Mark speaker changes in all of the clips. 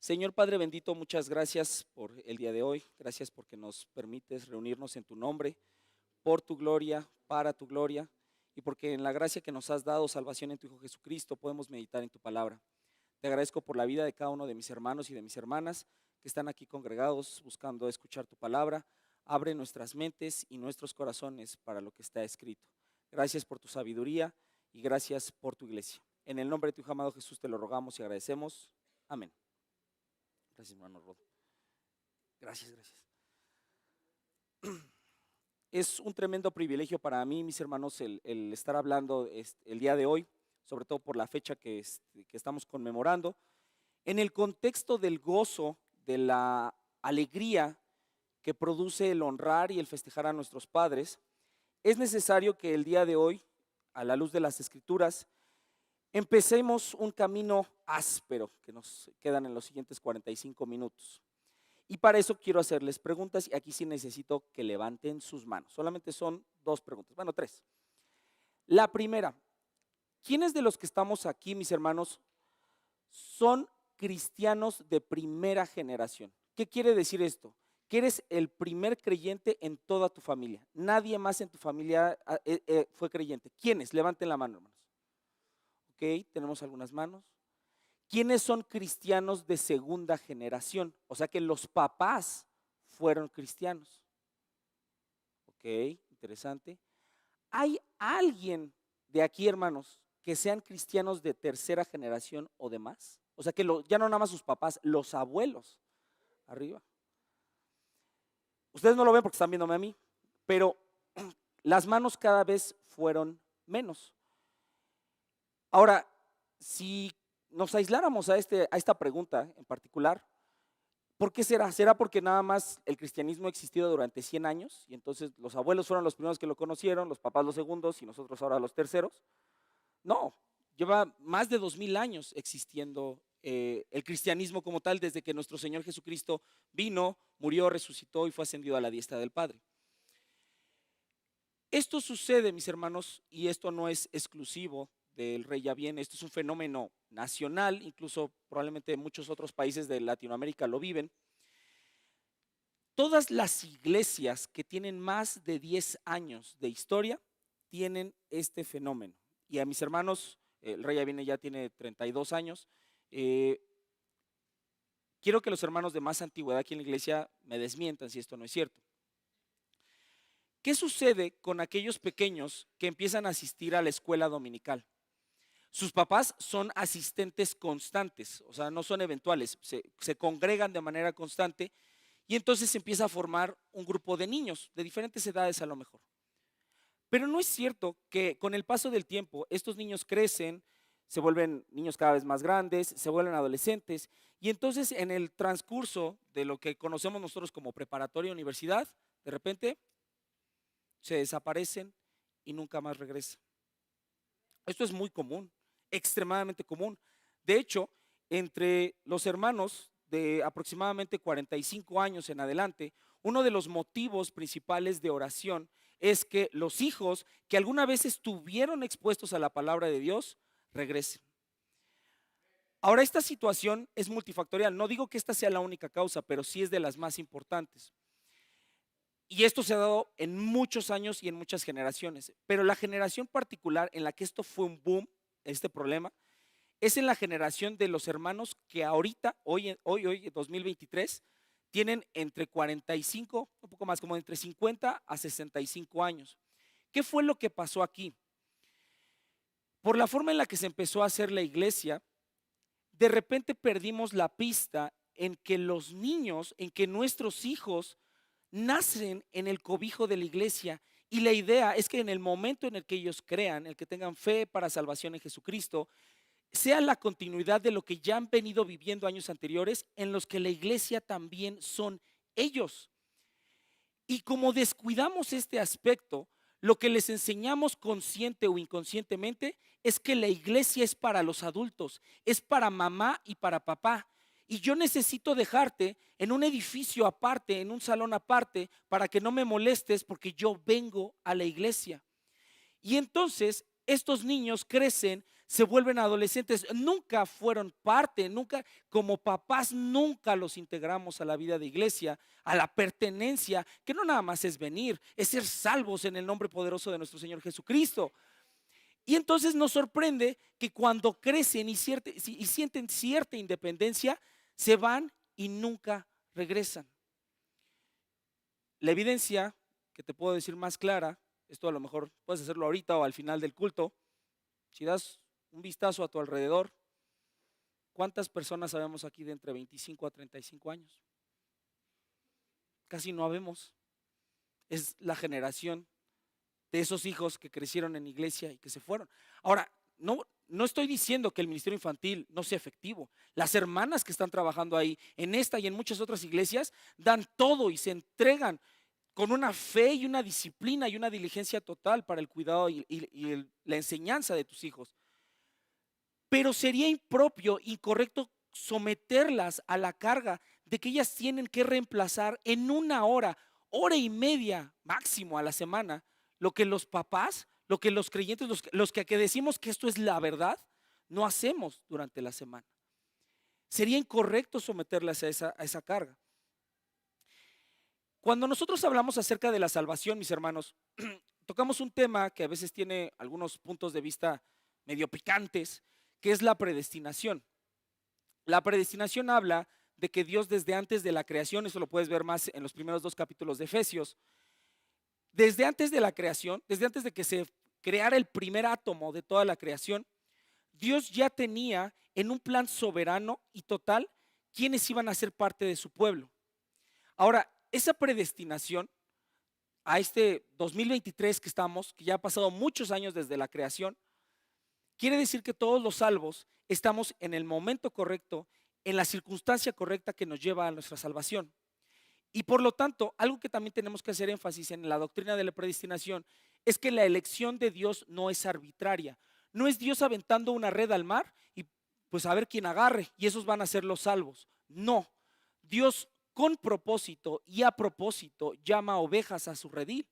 Speaker 1: Señor Padre bendito, muchas gracias por el día de hoy. Gracias porque nos permites reunirnos en tu nombre, por tu gloria, para tu gloria, y porque en la gracia que nos has dado, salvación en tu Hijo Jesucristo, podemos meditar en tu palabra. Te agradezco por la vida de cada uno de mis hermanos y de mis hermanas que están aquí congregados buscando escuchar tu palabra. Abre nuestras mentes y nuestros corazones para lo que está escrito. Gracias por tu sabiduría y gracias por tu iglesia. En el nombre de tu Hijo amado Jesús te lo rogamos y agradecemos. Amén. Gracias, hermano Rod. Gracias. Es un tremendo privilegio para mí, mis hermanos, el estar hablando el día de hoy, sobre todo por la fecha que estamos conmemorando, en el contexto del gozo, de la alegría que produce el honrar y el festejar a nuestros padres. Es necesario que el día de hoy, a la luz de las Escrituras, empecemos un camino áspero que nos quedan en los siguientes 45 minutos. Y para eso quiero hacerles preguntas y aquí sí necesito que levanten sus manos. Solamente son 2 preguntas, bueno, 3. La primera, ¿quiénes de los que estamos aquí, mis hermanos, son cristianos de primera generación? ¿Qué quiere decir esto? Que eres el primer creyente en toda tu familia. Nadie más en tu familia fue creyente. ¿Quiénes? Levanten la mano, hermanos. Ok, tenemos algunas manos. ¿Quiénes son cristianos de segunda generación? O sea que los papás fueron cristianos. Ok, interesante. ¿Hay alguien de aquí, hermanos, que sean cristianos de tercera generación o demás? O sea que ya no nada más sus papás, los abuelos. Arriba. Ustedes no lo ven porque están viéndome a mí, pero las manos cada vez fueron menos. Ahora, si nos aisláramos a esta pregunta en particular, ¿por qué será? ¿Será porque nada más el cristianismo ha existido durante 100 años y entonces los abuelos fueron los primeros que lo conocieron, los papás los segundos y nosotros ahora los terceros? No, lleva más de 2000 años existiendo el cristianismo como tal desde que nuestro Señor Jesucristo vino, murió, resucitó y fue ascendido a la diestra del Padre. Esto sucede, mis hermanos, y esto no es exclusivo del Rey Ya Viene, esto es un fenómeno nacional, incluso probablemente muchos otros países de Latinoamérica lo viven. Todas las iglesias que tienen más de 10 años de historia tienen este fenómeno. Y a mis hermanos, el Rey Ya Viene ya tiene 32 años. Quiero que los hermanos de más antigüedad aquí en la iglesia me desmientan si esto no es cierto. ¿Qué sucede con aquellos pequeños que empiezan a asistir a la escuela dominical? Sus papás son asistentes constantes, o sea, no son eventuales, se congregan de manera constante y entonces se empieza a formar un grupo de niños de diferentes edades a lo mejor. Pero no es cierto que con el paso del tiempo estos niños crecen, se vuelven niños cada vez más grandes, se vuelven adolescentes y entonces en el transcurso de lo que conocemos nosotros como preparatoria universidad, de repente se desaparecen y nunca más regresan. Esto es muy común, extremadamente común. De hecho, entre los hermanos de aproximadamente 45 años en adelante, uno de los motivos principales de oración es que los hijos que alguna vez estuvieron expuestos a la palabra de Dios regresen. Ahora, esta situación es multifactorial. No digo que esta sea la única causa, pero sí es de las más importantes. Y esto se ha dado en muchos años y en muchas generaciones. Pero la generación particular en la que esto fue un boom, este problema, es en la generación de los hermanos que ahorita, hoy 2023, tienen entre 45, un poco más, como entre 50 a 65 años. ¿Qué fue lo que pasó aquí? Por la forma en la que se empezó a hacer la iglesia, de repente perdimos la pista en que los niños, en que nuestros hijos nacen en el cobijo de la iglesia y la idea es que en el momento en el que ellos crean, el que tengan fe para salvación en Jesucristo, sea la continuidad de lo que ya han venido viviendo años anteriores en los que la iglesia también son ellos. Y como descuidamos este aspecto, lo que les enseñamos consciente o inconscientemente es que la iglesia es para los adultos, es para mamá y para papá. Y yo necesito dejarte en un edificio aparte, en un salón aparte, para que no me molestes porque yo vengo a la iglesia. Y entonces estos niños crecen se vuelven adolescentes, nunca fueron parte, nunca, como papás, nunca los integramos a la vida de iglesia, a la pertenencia, que no nada más es venir, es ser salvos en el nombre poderoso de nuestro Señor Jesucristo. Y entonces nos sorprende que cuando crecen y sienten cierta independencia, se van y nunca regresan. La evidencia que te puedo decir más clara, esto a lo mejor puedes hacerlo ahorita o al final del culto, si das un vistazo a tu alrededor, ¿cuántas personas sabemos aquí de entre 25 a 35 años? Casi no habemos. Es la generación de esos hijos que crecieron en iglesia y que se fueron. Ahora, no estoy diciendo que el ministerio infantil no sea efectivo. Las hermanas que están trabajando ahí, en esta y en muchas otras iglesias, dan todo y se entregan con una fe y una disciplina y una diligencia total para el cuidado y la enseñanza de tus hijos. Pero sería impropio, incorrecto someterlas a la carga de que ellas tienen que reemplazar en una hora, hora y media máximo a la semana, lo que los papás, lo que los creyentes, los que decimos que esto es la verdad, no hacemos durante la semana. Sería incorrecto someterlas a esa carga. Cuando nosotros hablamos acerca de la salvación, mis hermanos, tocamos un tema que a veces tiene algunos puntos de vista medio picantes, que es la predestinación. La predestinación habla de que Dios desde antes de la creación, eso lo puedes ver más en los primeros 2 capítulos de Efesios, desde antes de la creación, desde antes de que se creara el primer átomo de toda la creación, Dios ya tenía en un plan soberano y total quienes iban a ser parte de su pueblo. Ahora, esa predestinación a este 2023 que estamos, que ya ha pasado muchos años desde la creación, quiere decir que todos los salvos estamos en el momento correcto, en la circunstancia correcta que nos lleva a nuestra salvación. Y por lo tanto, algo que también tenemos que hacer énfasis en la doctrina de la predestinación es que la elección de Dios no es arbitraria. No es Dios aventando una red al mar y pues a ver quién agarre y esos van a ser los salvos. No, Dios con propósito y a propósito llama ovejas a su redil.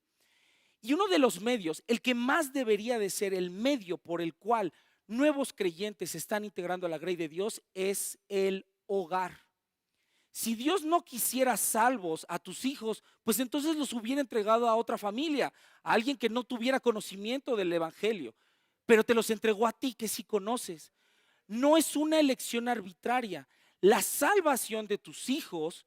Speaker 1: Y uno de los medios, el que más debería de ser el medio por el cual nuevos creyentes se están integrando a la grey de Dios, es el hogar. Si Dios no quisiera salvos a tus hijos, pues entonces los hubiera entregado a otra familia, a alguien que no tuviera conocimiento del evangelio, pero te los entregó a ti que sí conoces. No es una elección arbitraria. La salvación de tus hijos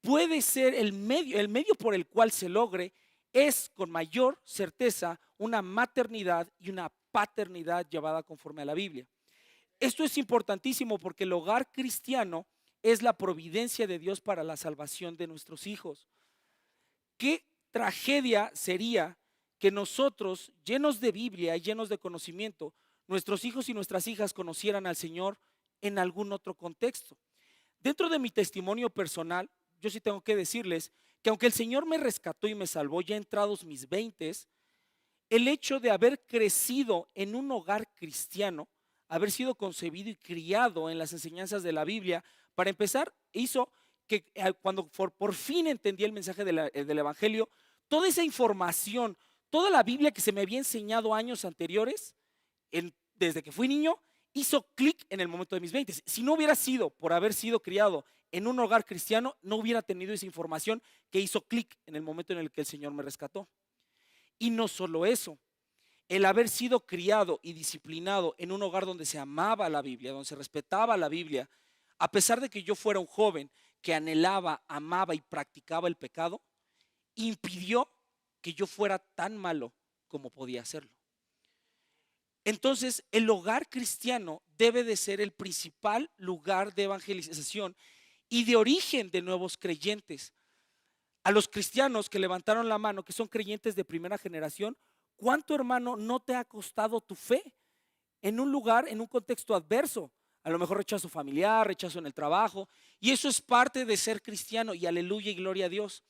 Speaker 1: puede ser el medio por el cual se logre, es con mayor certeza una maternidad y una paternidad llevada conforme a la Biblia. Esto es importantísimo porque el hogar cristiano es la providencia de Dios para la salvación de nuestros hijos. Qué tragedia sería que nosotros, llenos de Biblia y llenos de conocimiento, nuestros hijos y nuestras hijas conocieran al Señor en algún otro contexto. Dentro de mi testimonio personal, yo sí tengo que decirles que aunque el Señor me rescató y me salvó ya entrados mis 20s, el hecho de haber crecido en un hogar cristiano, haber sido concebido y criado en las enseñanzas de la Biblia, para empezar, hizo que cuando por fin entendí el mensaje del Evangelio, toda esa información, toda la Biblia que se me había enseñado años anteriores, desde que fui niño, hizo clic en el momento de mis 20. Si no hubiera sido por haber sido criado en un hogar cristiano, no hubiera tenido esa información que hizo clic en el momento en el que el Señor me rescató. Y no solo eso, el haber sido criado y disciplinado en un hogar donde se amaba la Biblia, donde se respetaba la Biblia, a pesar de que yo fuera un joven que anhelaba, amaba y practicaba el pecado, impidió que yo fuera tan malo como podía serlo. Entonces, el hogar cristiano debe de ser el principal lugar de evangelización y de origen de nuevos creyentes. A los cristianos que levantaron la mano, que son creyentes de primera generación, ¿cuánto, hermano, no te ha costado tu fe en un lugar, en un contexto adverso? A lo mejor rechazo familiar, rechazo en el trabajo, y eso es parte de ser cristiano, y aleluya y gloria a Dios.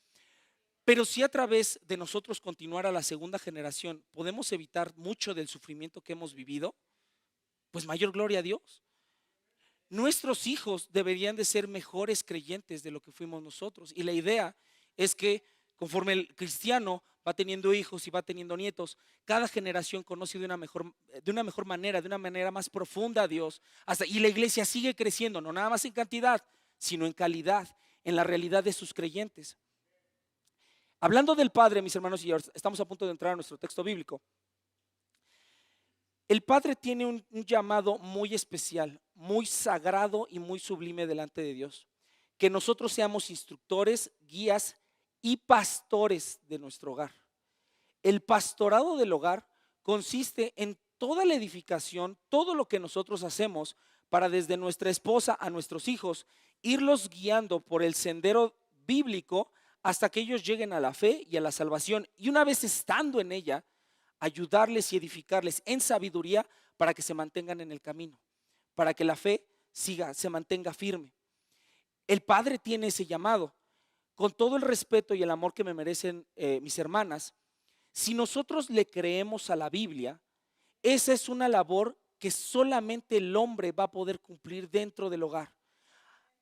Speaker 1: Pero si a través de nosotros continuar a la segunda generación podemos evitar mucho del sufrimiento que hemos vivido, pues mayor gloria a Dios. Nuestros hijos deberían de ser mejores creyentes de lo que fuimos nosotros, y la idea es que conforme el cristiano va teniendo hijos y va teniendo nietos, cada generación conoce de una mejor manera, de una manera más profunda a Dios. Y la iglesia sigue creciendo, no nada más en cantidad, sino en calidad, en la realidad de sus creyentes. Hablando del Padre, mis hermanos, y estamos a punto de entrar a nuestro texto bíblico. El Padre tiene un llamado muy especial, muy sagrado y muy sublime delante de Dios. Que nosotros seamos instructores, guías y pastores de nuestro hogar. El pastorado del hogar consiste en toda la edificación, todo lo que nosotros hacemos para desde nuestra esposa a nuestros hijos, irlos guiando por el sendero bíblico hasta que ellos lleguen a la fe y a la salvación. Y una vez estando en ella, ayudarles y edificarles en sabiduría para que se mantengan en el camino, para que la fe se mantenga firme. El Padre tiene ese llamado. Con todo el respeto y el amor que me merecen mis hermanas, si nosotros le creemos a la Biblia, esa es una labor que solamente el hombre va a poder cumplir dentro del hogar.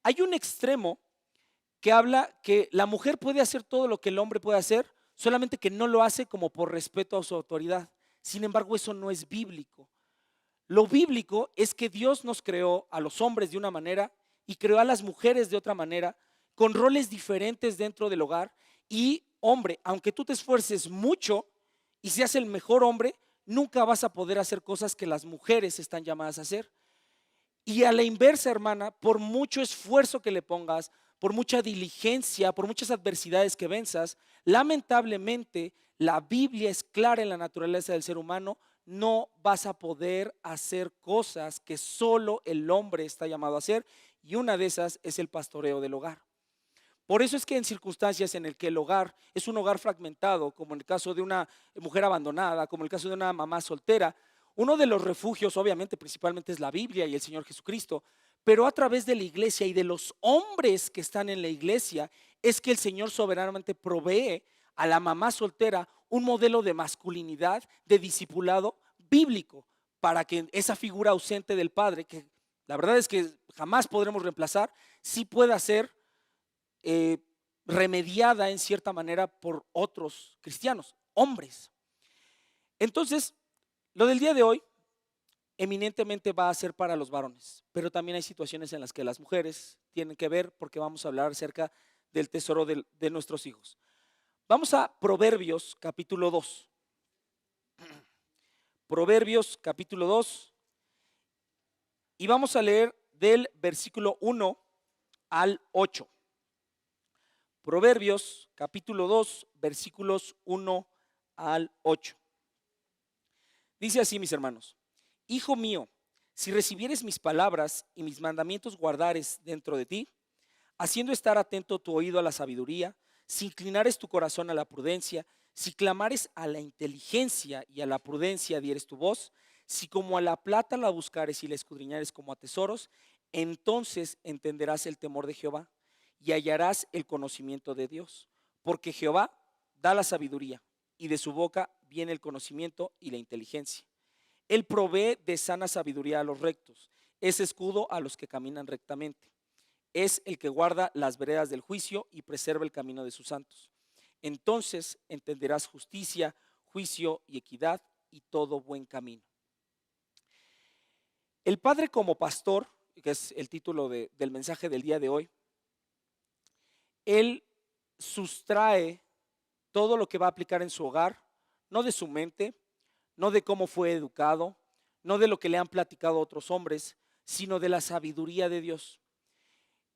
Speaker 1: Hay un extremo que habla que la mujer puede hacer todo lo que el hombre puede hacer, solamente que no lo hace como por respeto a su autoridad. Sin embargo, eso no es bíblico. Lo bíblico es que Dios nos creó a los hombres de una manera y creó a las mujeres de otra manera, con roles diferentes dentro del hogar. Y hombre, aunque tú te esfuerces mucho y seas el mejor hombre, nunca vas a poder hacer cosas que las mujeres están llamadas a hacer. Y a la inversa, hermana, por mucho esfuerzo que le pongas, por mucha diligencia, por muchas adversidades que venzas, lamentablemente la Biblia es clara en la naturaleza del ser humano. No vas a poder hacer cosas que solo el hombre está llamado a hacer, y una de esas es el pastoreo del hogar. Por eso es que en circunstancias en el que el hogar es un hogar fragmentado, como en el caso de una mujer abandonada, como en el caso de una mamá soltera, uno de los refugios, obviamente, principalmente es la Biblia y el Señor Jesucristo, pero a través de la iglesia y de los hombres que están en la iglesia, es que el Señor soberanamente provee a la mamá soltera un modelo de masculinidad, de discipulado bíblico, para que esa figura ausente del Padre, que la verdad es que jamás podremos reemplazar, sí pueda ser remediada en cierta manera por otros cristianos, hombres. Entonces, lo del día de hoy eminentemente va a ser para los varones, pero también hay situaciones en las que las mujeres tienen que ver, porque vamos a hablar acerca del tesoro de nuestros hijos. Vamos a Proverbios capítulo 2. Proverbios capítulo 2, y vamos a leer del versículo 1 al 8. Proverbios capítulo 2, versículos 1 al 8. Dice así, mis hermanos: Hijo mío, si recibieres mis palabras y mis mandamientos guardares dentro de ti, haciendo estar atento tu oído a la sabiduría, si inclinares tu corazón a la prudencia, si clamares a la inteligencia y a la prudencia dieres tu voz, si como a la plata la buscares y la escudriñares como a tesoros, entonces entenderás el temor de Jehová y hallarás el conocimiento de Dios, porque Jehová da la sabiduría y de su boca viene el conocimiento y la inteligencia. Él provee de sana sabiduría a los rectos, es escudo a los que caminan rectamente. Es el que guarda las veredas del juicio y preserva el camino de sus santos. Entonces entenderás justicia, juicio y equidad y todo buen camino. El Padre como pastor, que es el título del mensaje del día de hoy, Él sustrae todo lo que va a aplicar en su hogar, no de su mente, no de cómo fue educado, no de lo que le han platicado otros hombres, sino de la sabiduría de Dios.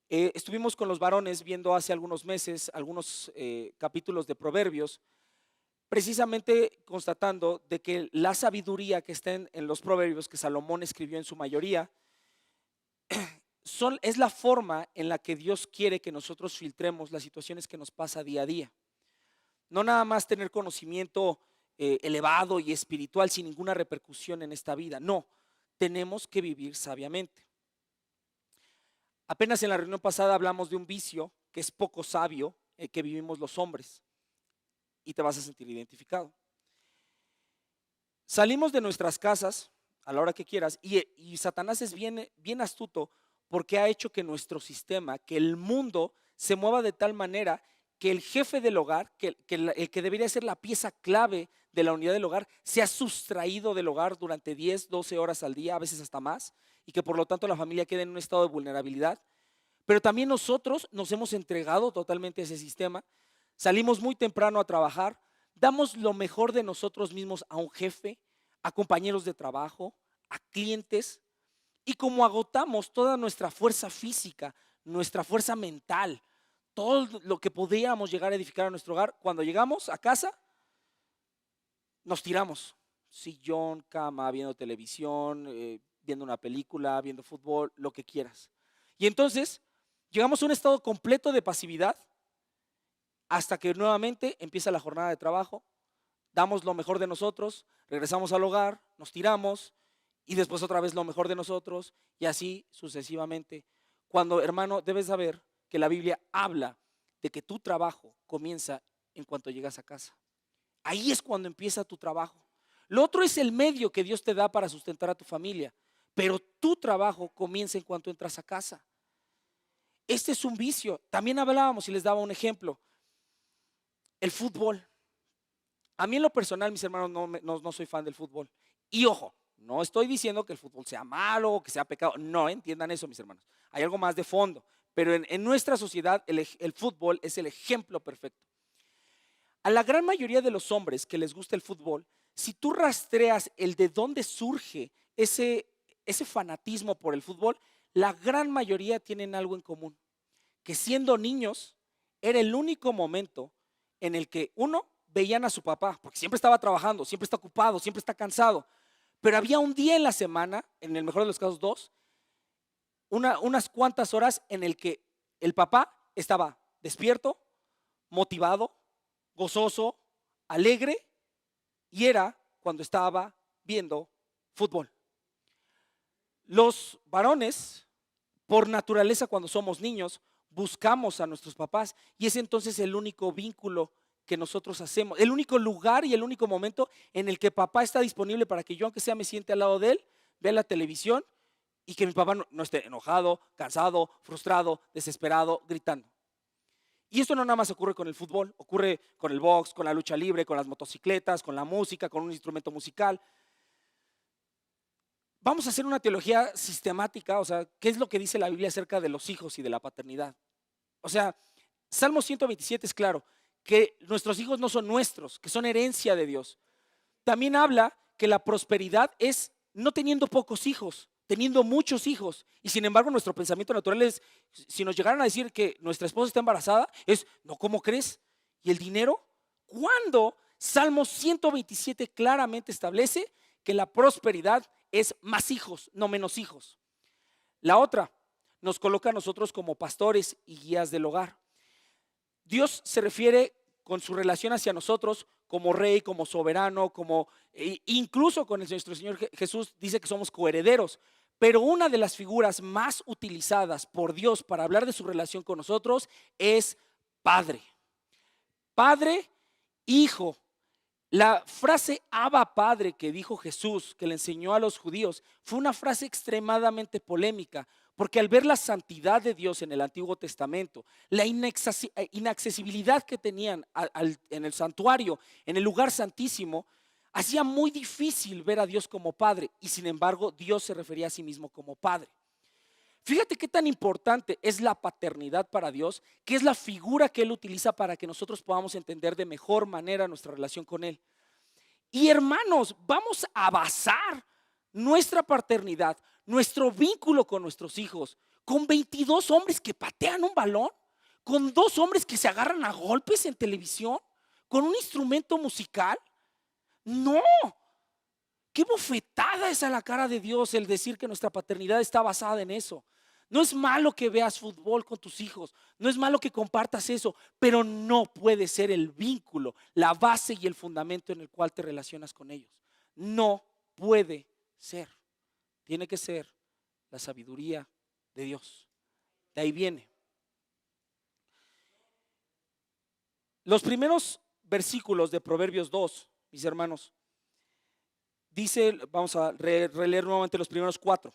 Speaker 1: Estuvimos con los varones viendo hace algunos meses algunos capítulos de Proverbios, precisamente constatando de que la sabiduría que está en los Proverbios, que Salomón escribió en su mayoría, es la forma en la que Dios quiere que nosotros filtremos las situaciones que nos pasa día a día. No nada más tener conocimiento elevado y espiritual sin ninguna repercusión en esta vida. No, tenemos que vivir sabiamente. Apenas en la reunión pasada hablamos de un vicio que es poco sabio que vivimos los hombres, y te vas a sentir identificado. Salimos de nuestras casas a la hora que quieras, y Satanás es bien astuto, porque ha hecho que nuestro sistema, que el mundo se mueva de tal manera que el jefe del hogar, el que debería ser la pieza clave de la unidad del hogar, se ha sustraído del hogar durante 10, 12 horas al día, a veces hasta más, y que por lo tanto la familia queda en un estado de vulnerabilidad. Pero también nosotros nos hemos entregado totalmente a ese sistema, salimos muy temprano a trabajar, damos lo mejor de nosotros mismos a un jefe, a compañeros de trabajo, a clientes, y como agotamos toda nuestra fuerza física, nuestra fuerza mental, todo lo que podíamos llegar a edificar a nuestro hogar, cuando llegamos a casa, nos tiramos. Sillón, cama, viendo televisión, viendo una película, viendo fútbol, lo que quieras. Y entonces llegamos a un estado completo de pasividad hasta que nuevamente empieza la jornada de trabajo, damos lo mejor de nosotros, regresamos al hogar, nos tiramos y después otra vez lo mejor de nosotros y así sucesivamente. Cuando, hermano, debes saber que la Biblia habla de que tu trabajo comienza en cuanto llegas a casa. Ahí es cuando empieza tu trabajo. Lo otro es el medio que Dios te da para sustentar a tu familia, pero tu trabajo comienza en cuanto entras a casa. Este es un vicio. También hablábamos y les daba un ejemplo. El fútbol. A mí en lo personal, mis hermanos, no soy fan del fútbol. Y ojo, no estoy diciendo que el fútbol sea malo o que sea pecado. No, entiendan eso, mis hermanos. Hay algo más de fondo. Pero en nuestra sociedad el fútbol es el ejemplo perfecto. A la gran mayoría de los hombres que les gusta el fútbol, si tú rastreas el de dónde surge ese fanatismo por el fútbol, la gran mayoría tienen algo en común. Que siendo niños era el único momento en el que uno veían a su papá, porque siempre estaba trabajando, siempre está ocupado, siempre está cansado, pero había un día en la semana, en el mejor de los casos dos, unas cuantas horas en el que el papá estaba despierto, motivado, gozoso, alegre, y era cuando estaba viendo fútbol. Los varones, por naturaleza, cuando somos niños, buscamos a nuestros papás y es entonces el único vínculo que nosotros hacemos, el único lugar y el único momento en el que papá está disponible para que yo, aunque sea, me siente al lado de él, vea la televisión y que mi papá no esté enojado, cansado, frustrado, desesperado, gritando. Y esto no nada más ocurre con el fútbol, ocurre con el box, con la lucha libre, con las motocicletas, con la música, con un instrumento musical. Vamos a hacer una teología sistemática, o sea, ¿qué es lo que dice la Biblia acerca de los hijos y de la paternidad? O sea, Salmo 127 es claro, que nuestros hijos no son nuestros, que son herencia de Dios. También habla que la prosperidad es no teniendo pocos hijos, teniendo muchos hijos. Y sin embargo, nuestro pensamiento natural es, si nos llegaran a decir que nuestra esposa está embarazada, es, no, ¿cómo crees? ¿Y el dinero? ¿Cuándo? Salmo 127 claramente establece que la prosperidad es más hijos, no menos hijos. La otra nos coloca a nosotros como pastores y guías del hogar. Dios se refiere con su relación hacia nosotros como rey, como soberano, incluso con nuestro Señor Jesús dice que somos coherederos. Pero una de las figuras más utilizadas por Dios para hablar de su relación con nosotros es Padre. Padre, Hijo. La frase Abba Padre que dijo Jesús, que le enseñó a los judíos, fue una frase extremadamente polémica, porque al ver la santidad de Dios en el Antiguo Testamento, la inaccesibilidad que tenían en el santuario, en el lugar santísimo, hacía muy difícil ver a Dios como Padre, y sin embargo Dios se refería a sí mismo como Padre. Fíjate qué tan importante es la paternidad para Dios, que es la figura que Él utiliza para que nosotros podamos entender de mejor manera nuestra relación con Él. Y hermanos, vamos a basar nuestra paternidad, nuestro vínculo con nuestros hijos, con 22 hombres que patean un balón, con 2 hombres que se agarran a golpes en televisión, con un instrumento musical. No, qué bofetada es a la cara de Dios el decir que nuestra paternidad está basada en eso. No es malo que veas fútbol con tus hijos, no es malo que compartas eso, pero no puede ser el vínculo, la base y el fundamento en el cual te relacionas con ellos. No puede ser. Tiene que ser la sabiduría de Dios. De ahí viene. Los primeros versículos de Proverbios 2, mis hermanos, dice, vamos a releer nuevamente los primeros 4.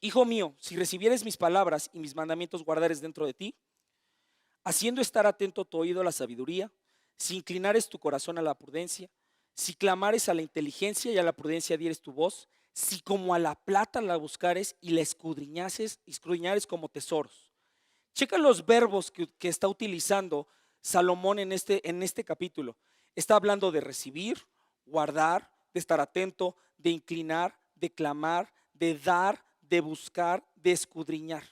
Speaker 1: Hijo mío, si recibieres mis palabras y mis mandamientos guardares dentro de ti, haciendo estar atento tu oído a la sabiduría, si inclinares tu corazón a la prudencia, si clamares a la inteligencia y a la prudencia dieres tu voz, si como a la plata la buscares y la escudriñares como tesoros. Checa los verbos que está utilizando Salomón en este capítulo. Está hablando de recibir, guardar, de estar atento, de inclinar, de clamar, de dar, de buscar, de escudriñar.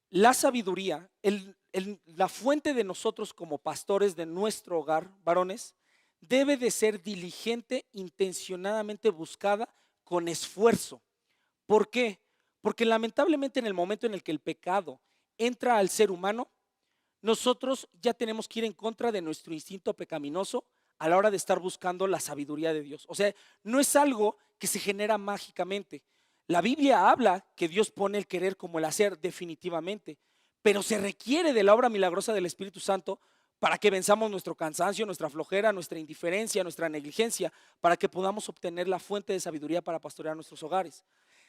Speaker 1: La sabiduría, la fuente de nosotros como pastores de nuestro hogar, varones, debe de ser diligente, intencionadamente buscada, con esfuerzo. ¿Por qué? Porque lamentablemente en el momento en el que el pecado entra al ser humano, nosotros ya tenemos que ir en contra de nuestro instinto pecaminoso a la hora de estar buscando la sabiduría de Dios. O sea, no es algo que se genera mágicamente. La Biblia habla que Dios pone el querer como el hacer definitivamente, pero se requiere de la obra milagrosa del Espíritu Santo para que venzamos nuestro cansancio, nuestra flojera, nuestra indiferencia, nuestra negligencia, para que podamos obtener la fuente de sabiduría para pastorear nuestros hogares.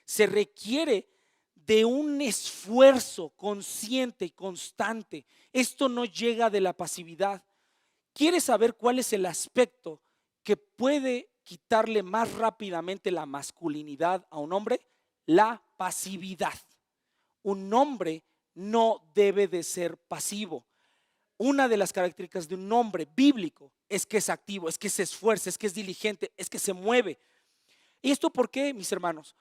Speaker 1: Se requiere de un esfuerzo consciente y constante. Esto no llega de la pasividad. ¿Quieres saber cuál es el aspecto que puede quitarle más rápidamente la masculinidad a un hombre? La pasividad. Un hombre no debe de ser pasivo. Una de las características de un hombre bíblico es que es activo, es que se esfuerza, es que es diligente, es que se mueve. ¿Y esto por qué, mis hermanos?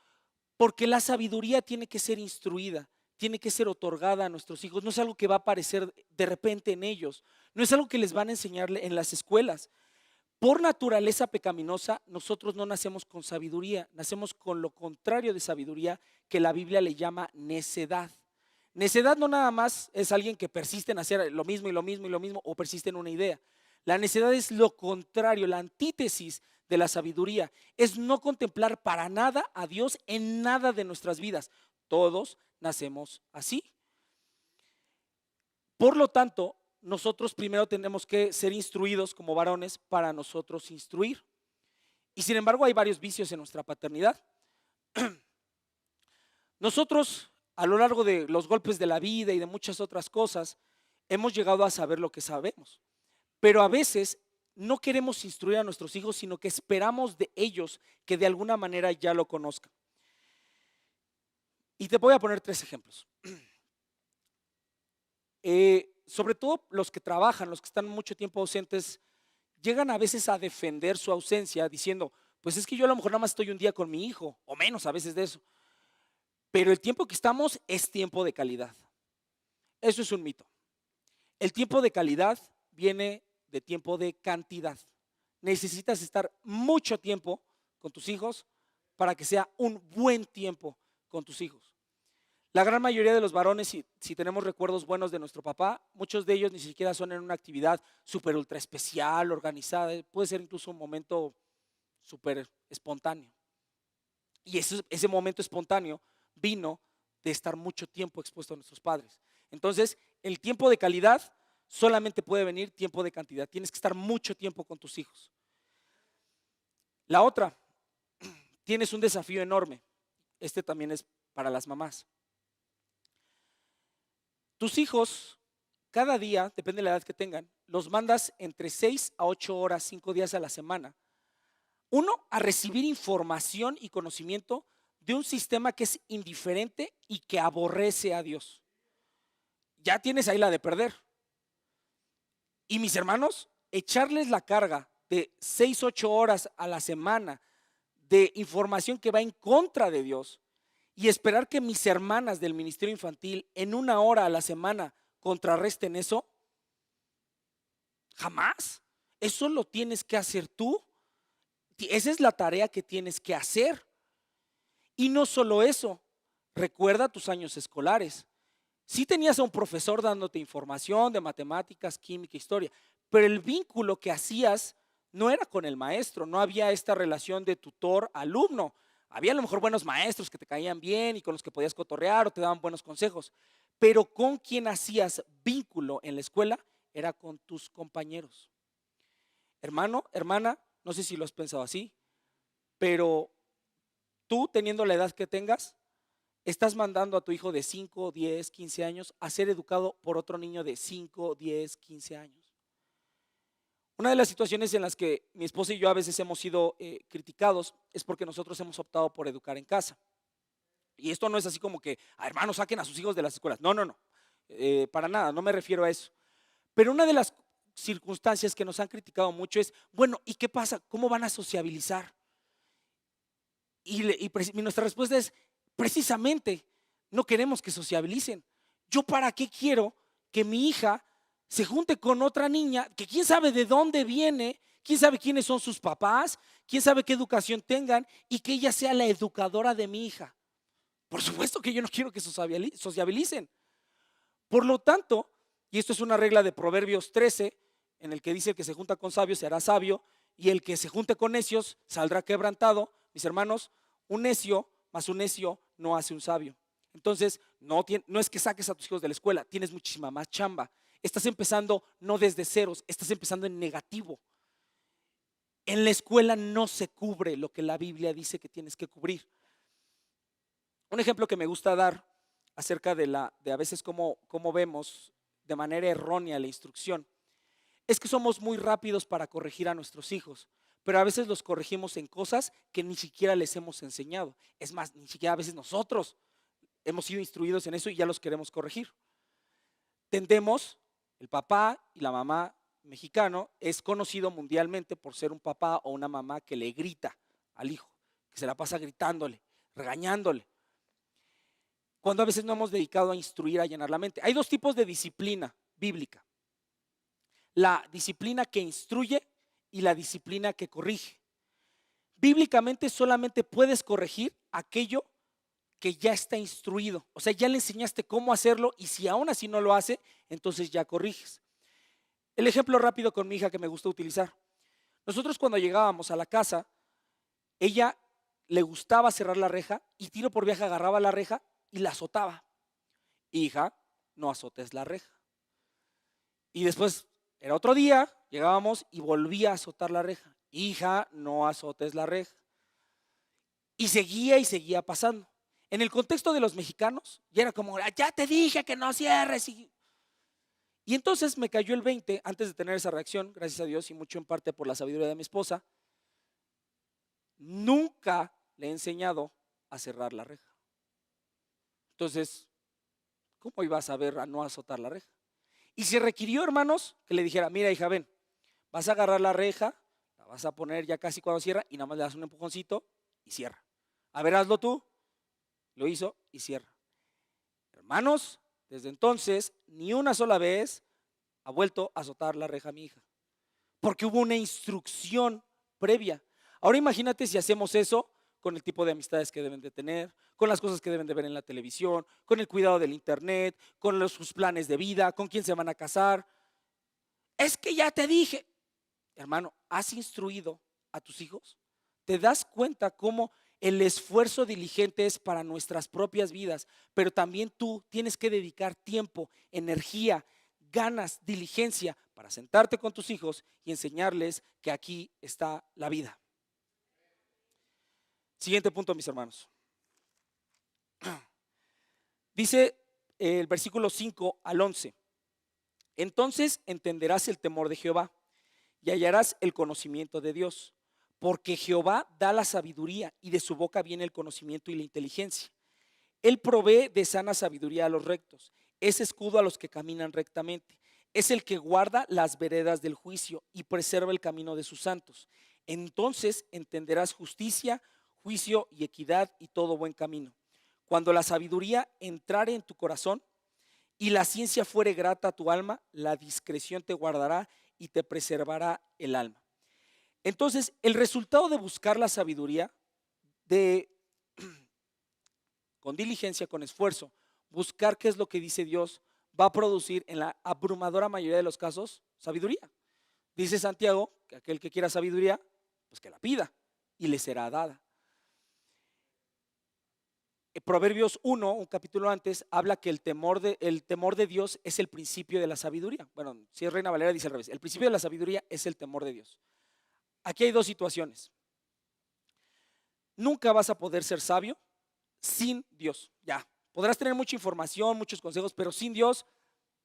Speaker 1: Porque la sabiduría tiene que ser instruida, tiene que ser otorgada a nuestros hijos. No es algo que va a aparecer de repente en ellos, no es algo que les van a enseñar en las escuelas. Por naturaleza pecaminosa, nosotros no nacemos con sabiduría, nacemos con lo contrario de sabiduría, que la Biblia le llama necedad. Necedad no nada más es alguien que persiste en hacer lo mismo y lo mismo y lo mismo, o persiste en una idea. La necedad es lo contrario, la antítesis de la sabiduría. Es no contemplar para nada a Dios en nada de nuestras vidas. Todos nacemos así. Por lo tanto, nosotros primero tenemos que ser instruidos como varones para nosotros instruir. Y sin embargo hay varios vicios en nuestra paternidad. Nosotros, a lo largo de los golpes de la vida y de muchas otras cosas, hemos llegado a saber lo que sabemos. Pero a veces no queremos instruir a nuestros hijos, sino que esperamos de ellos que de alguna manera ya lo conozcan. Y te voy a poner 3 ejemplos. Sobre todo los que trabajan, los que están mucho tiempo ausentes, llegan a veces a defender su ausencia diciendo, pues es que yo a lo mejor nada más estoy un día con mi hijo, o menos a veces de eso. Pero el tiempo que estamos es tiempo de calidad. Eso es un mito. El tiempo de calidad viene de tiempo de cantidad. Necesitas estar mucho tiempo con tus hijos para que sea un buen tiempo con tus hijos. La gran mayoría de los varones, si tenemos recuerdos buenos de nuestro papá, muchos de ellos ni siquiera son en una actividad súper ultra especial, organizada, puede ser incluso un momento súper espontáneo. Y ese momento espontáneo vino de estar mucho tiempo expuesto a nuestros padres. Entonces, el tiempo de calidad solamente puede venir tiempo de cantidad. Tienes que estar mucho tiempo con tus hijos. La otra, tienes un desafío enorme. Este también es para las mamás. Tus hijos, cada día, depende de la edad que tengan, los mandas entre 6 a 8 horas, 5 días a la semana. Uno, a recibir información y conocimiento de un sistema que es indiferente y que aborrece a Dios. Ya tienes ahí la de perder. Y mis hermanos, echarles la carga de 6, 8 horas a la semana de información que va en contra de Dios y esperar que mis hermanas del ministerio infantil en 1 hora a la semana contrarresten eso, jamás. Eso lo tienes que hacer tú. Esa es la tarea que tienes que hacer. Y no solo eso, recuerda tus años escolares. Sí tenías a un profesor dándote información de matemáticas, química, historia, pero el vínculo que hacías no era con el maestro, no había esta relación de tutor-alumno. Había a lo mejor buenos maestros que te caían bien y con los que podías cotorrear o te daban buenos consejos, pero con quien hacías vínculo en la escuela era con tus compañeros. Hermano, hermana, no sé si lo has pensado así, pero tú teniendo la edad que tengas, estás mandando a tu hijo de 5, 10, 15 años a ser educado por otro niño de 5, 10, 15 años. Una de las situaciones en las que mi esposa y yo a veces hemos sido criticados es porque nosotros hemos optado por educar en casa. Y esto no es así como que, hermanos, saquen a sus hijos de las escuelas. No, no, no. Para nada, no me refiero a eso. Pero una de las circunstancias que nos han criticado mucho es, bueno, ¿y qué pasa? ¿Cómo van a sociabilizar? Y nuestra respuesta es, precisamente, no queremos que sociabilicen. ¿Yo para qué quiero que mi hija se junte con otra niña que quién sabe de dónde viene, quién sabe quiénes son sus papás, quién sabe qué educación tengan y que ella sea la educadora de mi hija? Por supuesto que yo no quiero que sociabilicen. Por lo tanto, y esto es una regla de Proverbios 13, en el que dice: el que se junta con sabios se hará sabio, y el que se junte con necios saldrá quebrantado. Mis hermanos, un necio más un necio no hace un sabio. Entonces, no es que saques a tus hijos de la escuela, tienes muchísima más chamba. Estás empezando no desde ceros, estás empezando en negativo. En la escuela no se cubre lo que la Biblia dice que tienes que cubrir. Un ejemplo que me gusta dar acerca de a veces cómo vemos de manera errónea la instrucción es que somos muy rápidos para corregir a nuestros hijos, pero a veces los corregimos en cosas que ni siquiera les hemos enseñado. Es más, ni siquiera a veces nosotros hemos sido instruidos en eso y ya los queremos corregir. Tendemos, el papá y la mamá mexicano es conocido mundialmente por ser un papá o una mamá que le grita al hijo, que se la pasa gritándole, regañándole, cuando a veces no hemos dedicado a instruir, a llenar la mente. Hay dos tipos de disciplina bíblica: la disciplina que instruye y la disciplina que corrige. Bíblicamente solamente puedes corregir aquello que ya está instruido, o sea, ya le enseñaste cómo hacerlo, y si aún así no lo hace, entonces ya corriges. El ejemplo rápido con mi hija que me gusta utilizar: nosotros cuando llegábamos a la casa, ella le gustaba cerrar la reja y tiro por viaje agarraba la reja y la azotaba. Hija, no azotes la reja. Y después era otro día, llegábamos y volvía a azotar la reja. Hija, no azotes la reja. Y seguía pasando. En el contexto de los mexicanos, ya era como, ya te dije que no cierres. Y entonces me cayó el 20 antes de tener esa reacción, gracias a Dios, y mucho en parte por la sabiduría de mi esposa. Nunca le he enseñado a cerrar la reja. Entonces, ¿cómo iba a saber a no azotar la reja? Y se requirió, hermanos, que le dijera: mira, hija, ven, vas a agarrar la reja, la vas a poner ya casi cuando cierra y nada más le das un empujoncito y cierra. A ver, hazlo tú. Lo hizo y cierra. Hermanos, desde entonces, ni una sola vez ha vuelto a azotar la reja a mi hija, porque hubo una instrucción previa. Ahora imagínate si hacemos eso con el tipo de amistades que deben de tener, con las cosas que deben de ver en la televisión, con el cuidado del internet, con sus planes de vida, con quién se van a casar. Es que ya te dije, hermano, ¿has instruido a tus hijos? ¿Te das cuenta cómo el esfuerzo diligente es para nuestras propias vidas, pero también tú tienes que dedicar tiempo, energía, ganas, diligencia para sentarte con tus hijos y enseñarles que aquí está la vida? Siguiente punto, mis hermanos. Dice el versículo 5 al 11: entonces entenderás el temor de Jehová y hallarás el conocimiento de Dios, porque Jehová da la sabiduría y de su boca viene el conocimiento y la inteligencia. Él provee de sana sabiduría a los rectos, es escudo a los que caminan rectamente, es el que guarda las veredas del juicio y preserva el camino de sus santos. Entonces entenderás justicia, juicio y equidad y todo buen camino. Cuando la sabiduría entrare en tu corazón y la ciencia fuere grata a tu alma, la discreción te guardará y te preservará el alma. Entonces, el resultado de buscar la sabiduría, con diligencia, con esfuerzo, buscar qué es lo que dice Dios, va a producir en la abrumadora mayoría de los casos sabiduría. Dice Santiago que aquel que quiera sabiduría, pues que la pida y le será dada. Proverbios 1, un capítulo antes, habla que el temor de Dios es el principio de la sabiduría. Bueno, si es Reina Valera dice al revés: el principio de la sabiduría es el temor de Dios. Aquí hay dos situaciones: nunca vas a poder ser sabio sin Dios. Ya, podrás tener mucha información, muchos consejos, pero sin Dios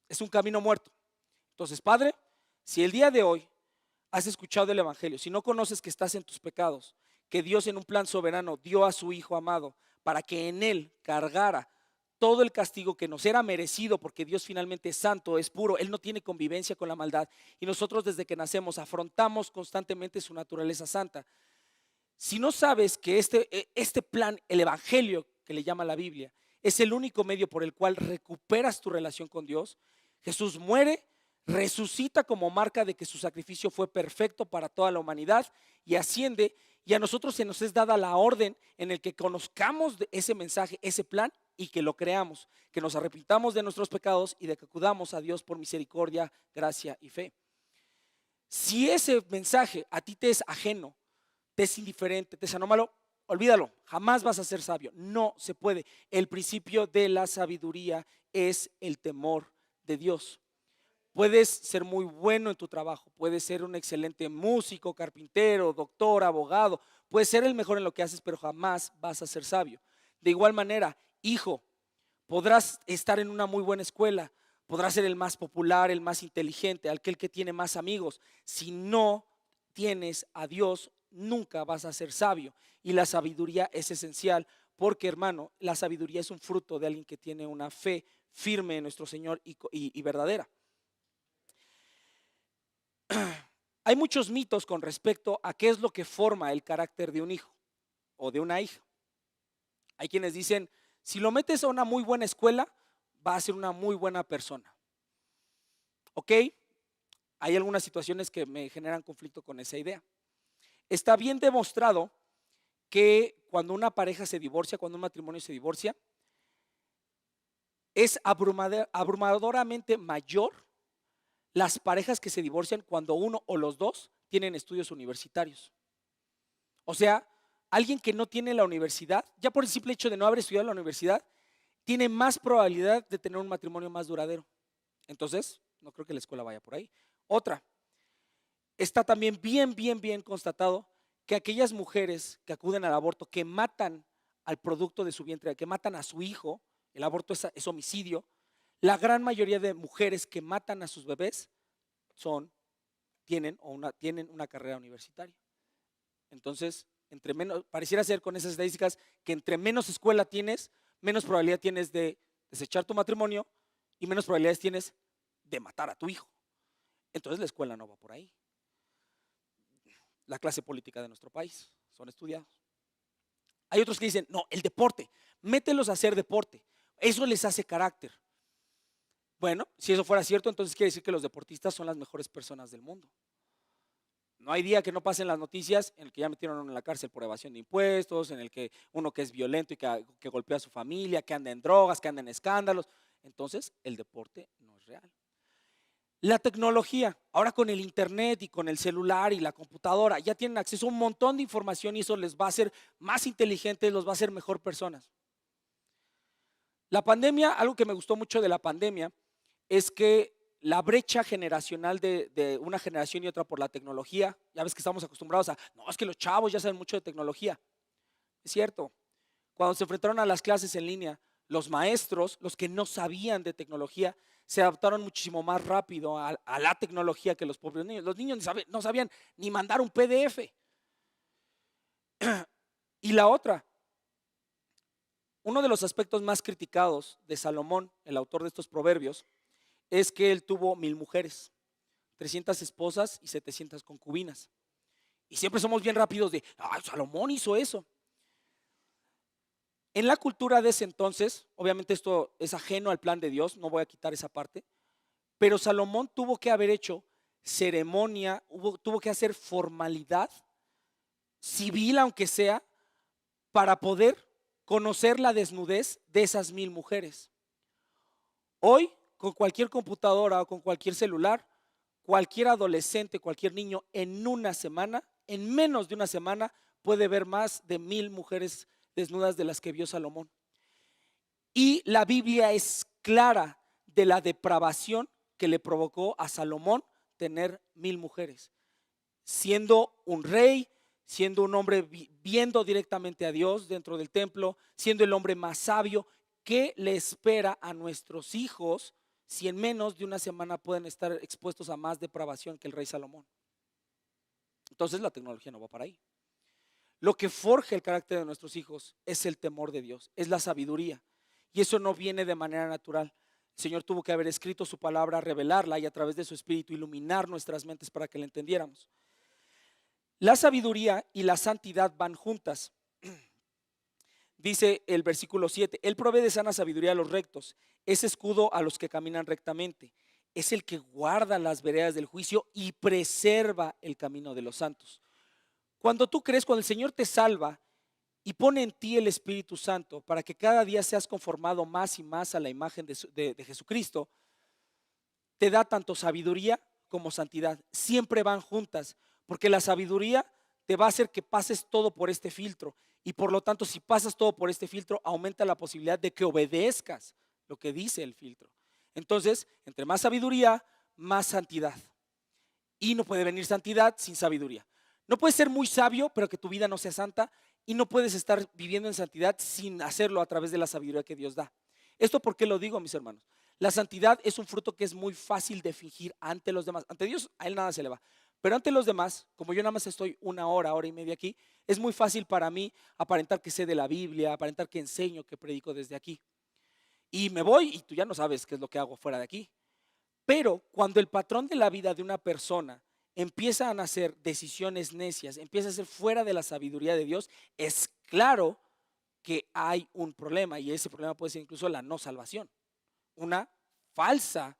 Speaker 1: es un camino muerto. Entonces, Padre, si el día de hoy has escuchado el Evangelio, si no conoces que estás en tus pecados, que Dios en un plan soberano dio a su Hijo amado para que en Él cargara todo el castigo que nos era merecido, porque Dios finalmente es santo, es puro, Él no tiene convivencia con la maldad, y nosotros desde que nacemos afrontamos constantemente su naturaleza santa. Si no sabes que este plan, el Evangelio que le llama la Biblia, es el único medio por el cual recuperas tu relación con Dios, Jesús muere, resucita como marca de que su sacrificio fue perfecto para toda la humanidad y asciende, y a nosotros se nos es dada la orden en el que conozcamos ese mensaje, ese plan, y que lo creamos, que nos arrepintamos de nuestros pecados y de que acudamos a Dios por misericordia, gracia y fe. Si ese mensaje a ti te es ajeno, te es indiferente, te es anómalo, olvídalo, jamás vas a ser sabio, no se puede. El principio de la sabiduría es el temor de Dios. Puedes ser muy bueno en tu trabajo, puedes ser un excelente músico, carpintero, doctor, abogado, puedes ser el mejor en lo que haces, pero jamás vas a ser sabio. De igual manera, hijo, podrás estar en una muy buena escuela, podrás ser el más popular, el más inteligente, aquel que tiene más amigos. Si no tienes a Dios, nunca vas a ser sabio. Y la sabiduría es esencial porque, hermano, la sabiduría es un fruto de alguien que tiene una fe firme en nuestro Señor y verdadera. Hay muchos mitos con respecto a qué es lo que forma el carácter de un hijo o de una hija. Hay quienes dicen, si lo metes a una muy buena escuela, va a ser una muy buena persona. ¿Ok? Hay algunas situaciones que me generan conflicto con esa idea. Está bien demostrado que cuando una pareja se divorcia, cuando un matrimonio se divorcia, es abrumadoramente mayor las parejas que se divorcian cuando uno o los dos tienen estudios universitarios. O sea, alguien que no tiene la universidad, ya por el simple hecho de no haber estudiado en la universidad, tiene más probabilidad de tener un matrimonio más duradero. Entonces, no creo que la escuela vaya por ahí. Otra, está también bien constatado que aquellas mujeres que acuden al aborto, que matan al producto de su vientre, que matan a su hijo, el aborto es homicidio, la gran mayoría de mujeres que matan a sus bebés tienen una carrera universitaria. Entonces, entre menos, pareciera ser con esas estadísticas que entre menos escuela tienes, menos probabilidad tienes de desechar tu matrimonio y menos probabilidades tienes de matar a tu hijo. Entonces la escuela no va por ahí. La clase política de nuestro país son estudiados. Hay otros que dicen, no, el deporte, mételos a hacer deporte, eso les hace carácter. Bueno, si eso fuera cierto, entonces quiere decir que los deportistas son las mejores personas del mundo. No hay día que no pasen las noticias en el que ya metieron a uno en la cárcel por evasión de impuestos, en el que uno que es violento y que golpea a su familia, que anda en drogas, que anda en escándalos. Entonces, el deporte no es real. La tecnología, ahora con el internet y con el celular y la computadora, ya tienen acceso a un montón de información y eso les va a hacer más inteligentes, los va a hacer mejor personas. La pandemia, algo que me gustó mucho de la pandemia es que la brecha generacional de una generación y otra por la tecnología, ya ves que estamos acostumbrados a, no, es que los chavos ya saben mucho de tecnología. Es cierto, cuando se enfrentaron a las clases en línea, los maestros, los que no sabían de tecnología, se adaptaron muchísimo más rápido a la tecnología que los pobres niños. Los niños no sabían ni mandar un PDF. Y la otra, uno de los aspectos más criticados de Salomón, el autor de estos proverbios, es que él tuvo 1000 mujeres, 300 esposas y 700 concubinas. Y siempre somos bien rápidos de, Salomón hizo eso. En la cultura de ese entonces, obviamente esto es ajeno al plan de Dios, no voy a quitar esa parte, pero Salomón tuvo que haber hecho ceremonia, tuvo que hacer formalidad civil, aunque sea, para poder conocer la desnudez de esas 1000 mujeres. Hoy, con cualquier computadora o con cualquier celular, cualquier adolescente, cualquier niño en una semana, en menos de una semana, puede ver más de 1000 mujeres desnudas de las que vio Salomón. Y la Biblia es clara de la depravación que le provocó a Salomón tener 1000 mujeres. Siendo un rey, siendo un hombre viendo directamente a Dios dentro del templo, siendo el hombre más sabio. ¿Qué le espera a nuestros hijos si en menos de una semana pueden estar expuestos a más depravación que el rey Salomón? Entonces la tecnología no va para ahí. Lo que forja el carácter de nuestros hijos es el temor de Dios, es la sabiduría. Y eso no viene de manera natural. El Señor tuvo que haber escrito su palabra, revelarla y a través de su espíritu iluminar nuestras mentes para que la entendiéramos. La sabiduría y la santidad van juntas. Dice el versículo 7, Él provee de sana sabiduría a los rectos, es escudo a los que caminan rectamente, es el que guarda las veredas del juicio y preserva el camino de los santos. Cuando tú crees, cuando el Señor te salva y pone en ti el Espíritu Santo para que cada día seas conformado más y más a la imagen de Jesucristo, te da tanto sabiduría como santidad. Siempre van juntas, porque la sabiduría te va a hacer que pases todo por este filtro. Y por lo tanto, si pasas todo por este filtro, aumenta la posibilidad de que obedezcas lo que dice el filtro. Entonces, entre más sabiduría, más santidad. Y no puede venir santidad sin sabiduría. No puedes ser muy sabio, pero que tu vida no sea santa. Y no puedes estar viviendo en santidad sin hacerlo a través de la sabiduría que Dios da. ¿Esto por qué lo digo, mis hermanos? La santidad es un fruto que es muy fácil de fingir ante los demás. Ante Dios, a Él nada se le va. Pero ante los demás, como yo nada más estoy una hora, hora y media aquí, es muy fácil para mí aparentar que sé de la Biblia, aparentar que enseño, que predico desde aquí. Y me voy y tú ya no sabes qué es lo que hago fuera de aquí. Pero cuando el patrón de la vida de una persona empieza a nacer decisiones necias, empieza a ser fuera de la sabiduría de Dios, es claro que hay un problema, y ese problema puede ser incluso la no salvación, una falsa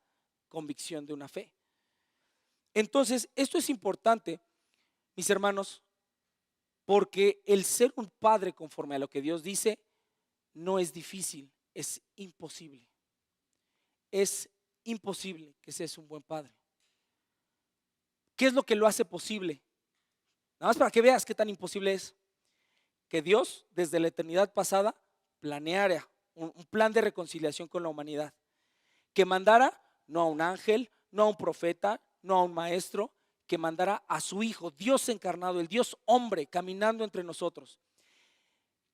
Speaker 1: convicción de una fe. Entonces, esto es importante, mis hermanos, porque el ser un padre conforme a lo que Dios dice no es difícil, es imposible. Es imposible que seas un buen padre. ¿Qué es lo que lo hace posible? Nada más para que veas qué tan imposible es. Que Dios desde la eternidad pasada planeara un plan de reconciliación con la humanidad. Que mandara no a un ángel, no a un profeta, no a un maestro, que mandara a su Hijo, Dios encarnado, el Dios hombre, caminando entre nosotros.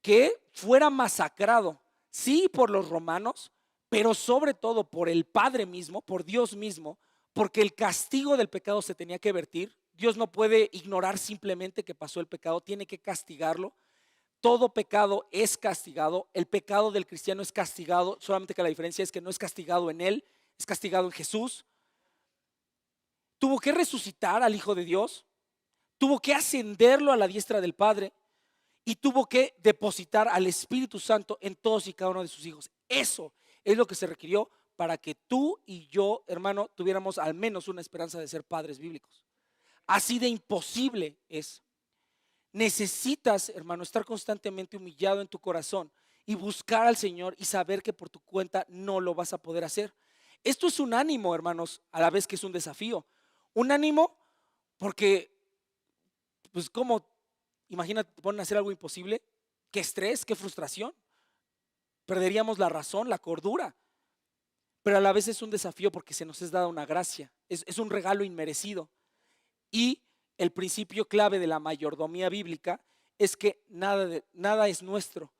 Speaker 1: Que fuera masacrado, sí, por los romanos, pero sobre todo por el Padre mismo, por Dios mismo, porque el castigo del pecado se tenía que vertir. Dios no puede ignorar simplemente que pasó el pecado, tiene que castigarlo. Todo pecado es castigado, el pecado del cristiano es castigado, solamente que la diferencia es que no es castigado en él, es castigado en Jesús. Tuvo que resucitar al Hijo de Dios, tuvo que ascenderlo a la diestra del Padre y tuvo que depositar al Espíritu Santo en todos y cada uno de sus hijos. Eso es lo que se requirió para que tú y yo, hermano, tuviéramos al menos una esperanza de ser padres bíblicos. Así de imposible es. Necesitas, hermano, estar constantemente humillado en tu corazón y buscar al Señor y saber que por tu cuenta no lo vas a poder hacer. Esto es un ánimo, hermanos, a la vez que es un desafío. Un ánimo porque, pues, ¿cómo? Imagínate, te ponen a hacer algo imposible. Qué estrés, qué frustración. Perderíamos la razón, la cordura. Pero a la vez es un desafío porque se nos es dada una gracia. Es un regalo inmerecido. Y el principio clave de la mayordomía bíblica es que nada es nuestro.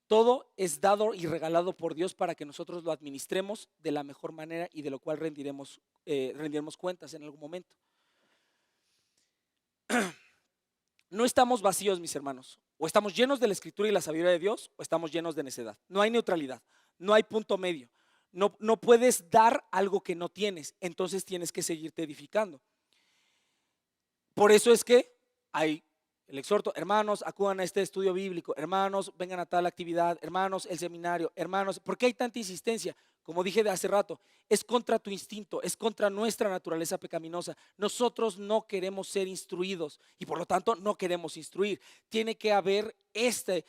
Speaker 1: Todo es dado y regalado por Dios para que nosotros lo administremos de la mejor manera y de lo cual rendiremos cuentas en algún momento. No estamos vacíos, mis hermanos. O estamos llenos de la Escritura y la sabiduría de Dios, o estamos llenos de necedad. No hay neutralidad, no hay punto medio. No puedes dar algo que no tienes, entonces tienes que seguirte edificando. Por eso es que hay el exhorto, hermanos, acudan a este estudio bíblico, hermanos, vengan a tal actividad, hermanos, el seminario, hermanos. ¿Por qué hay tanta insistencia? Como dije de hace rato, es contra tu instinto, es contra nuestra naturaleza pecaminosa. Nosotros no queremos ser instruidos y por lo tanto no queremos instruir. Tiene que haber este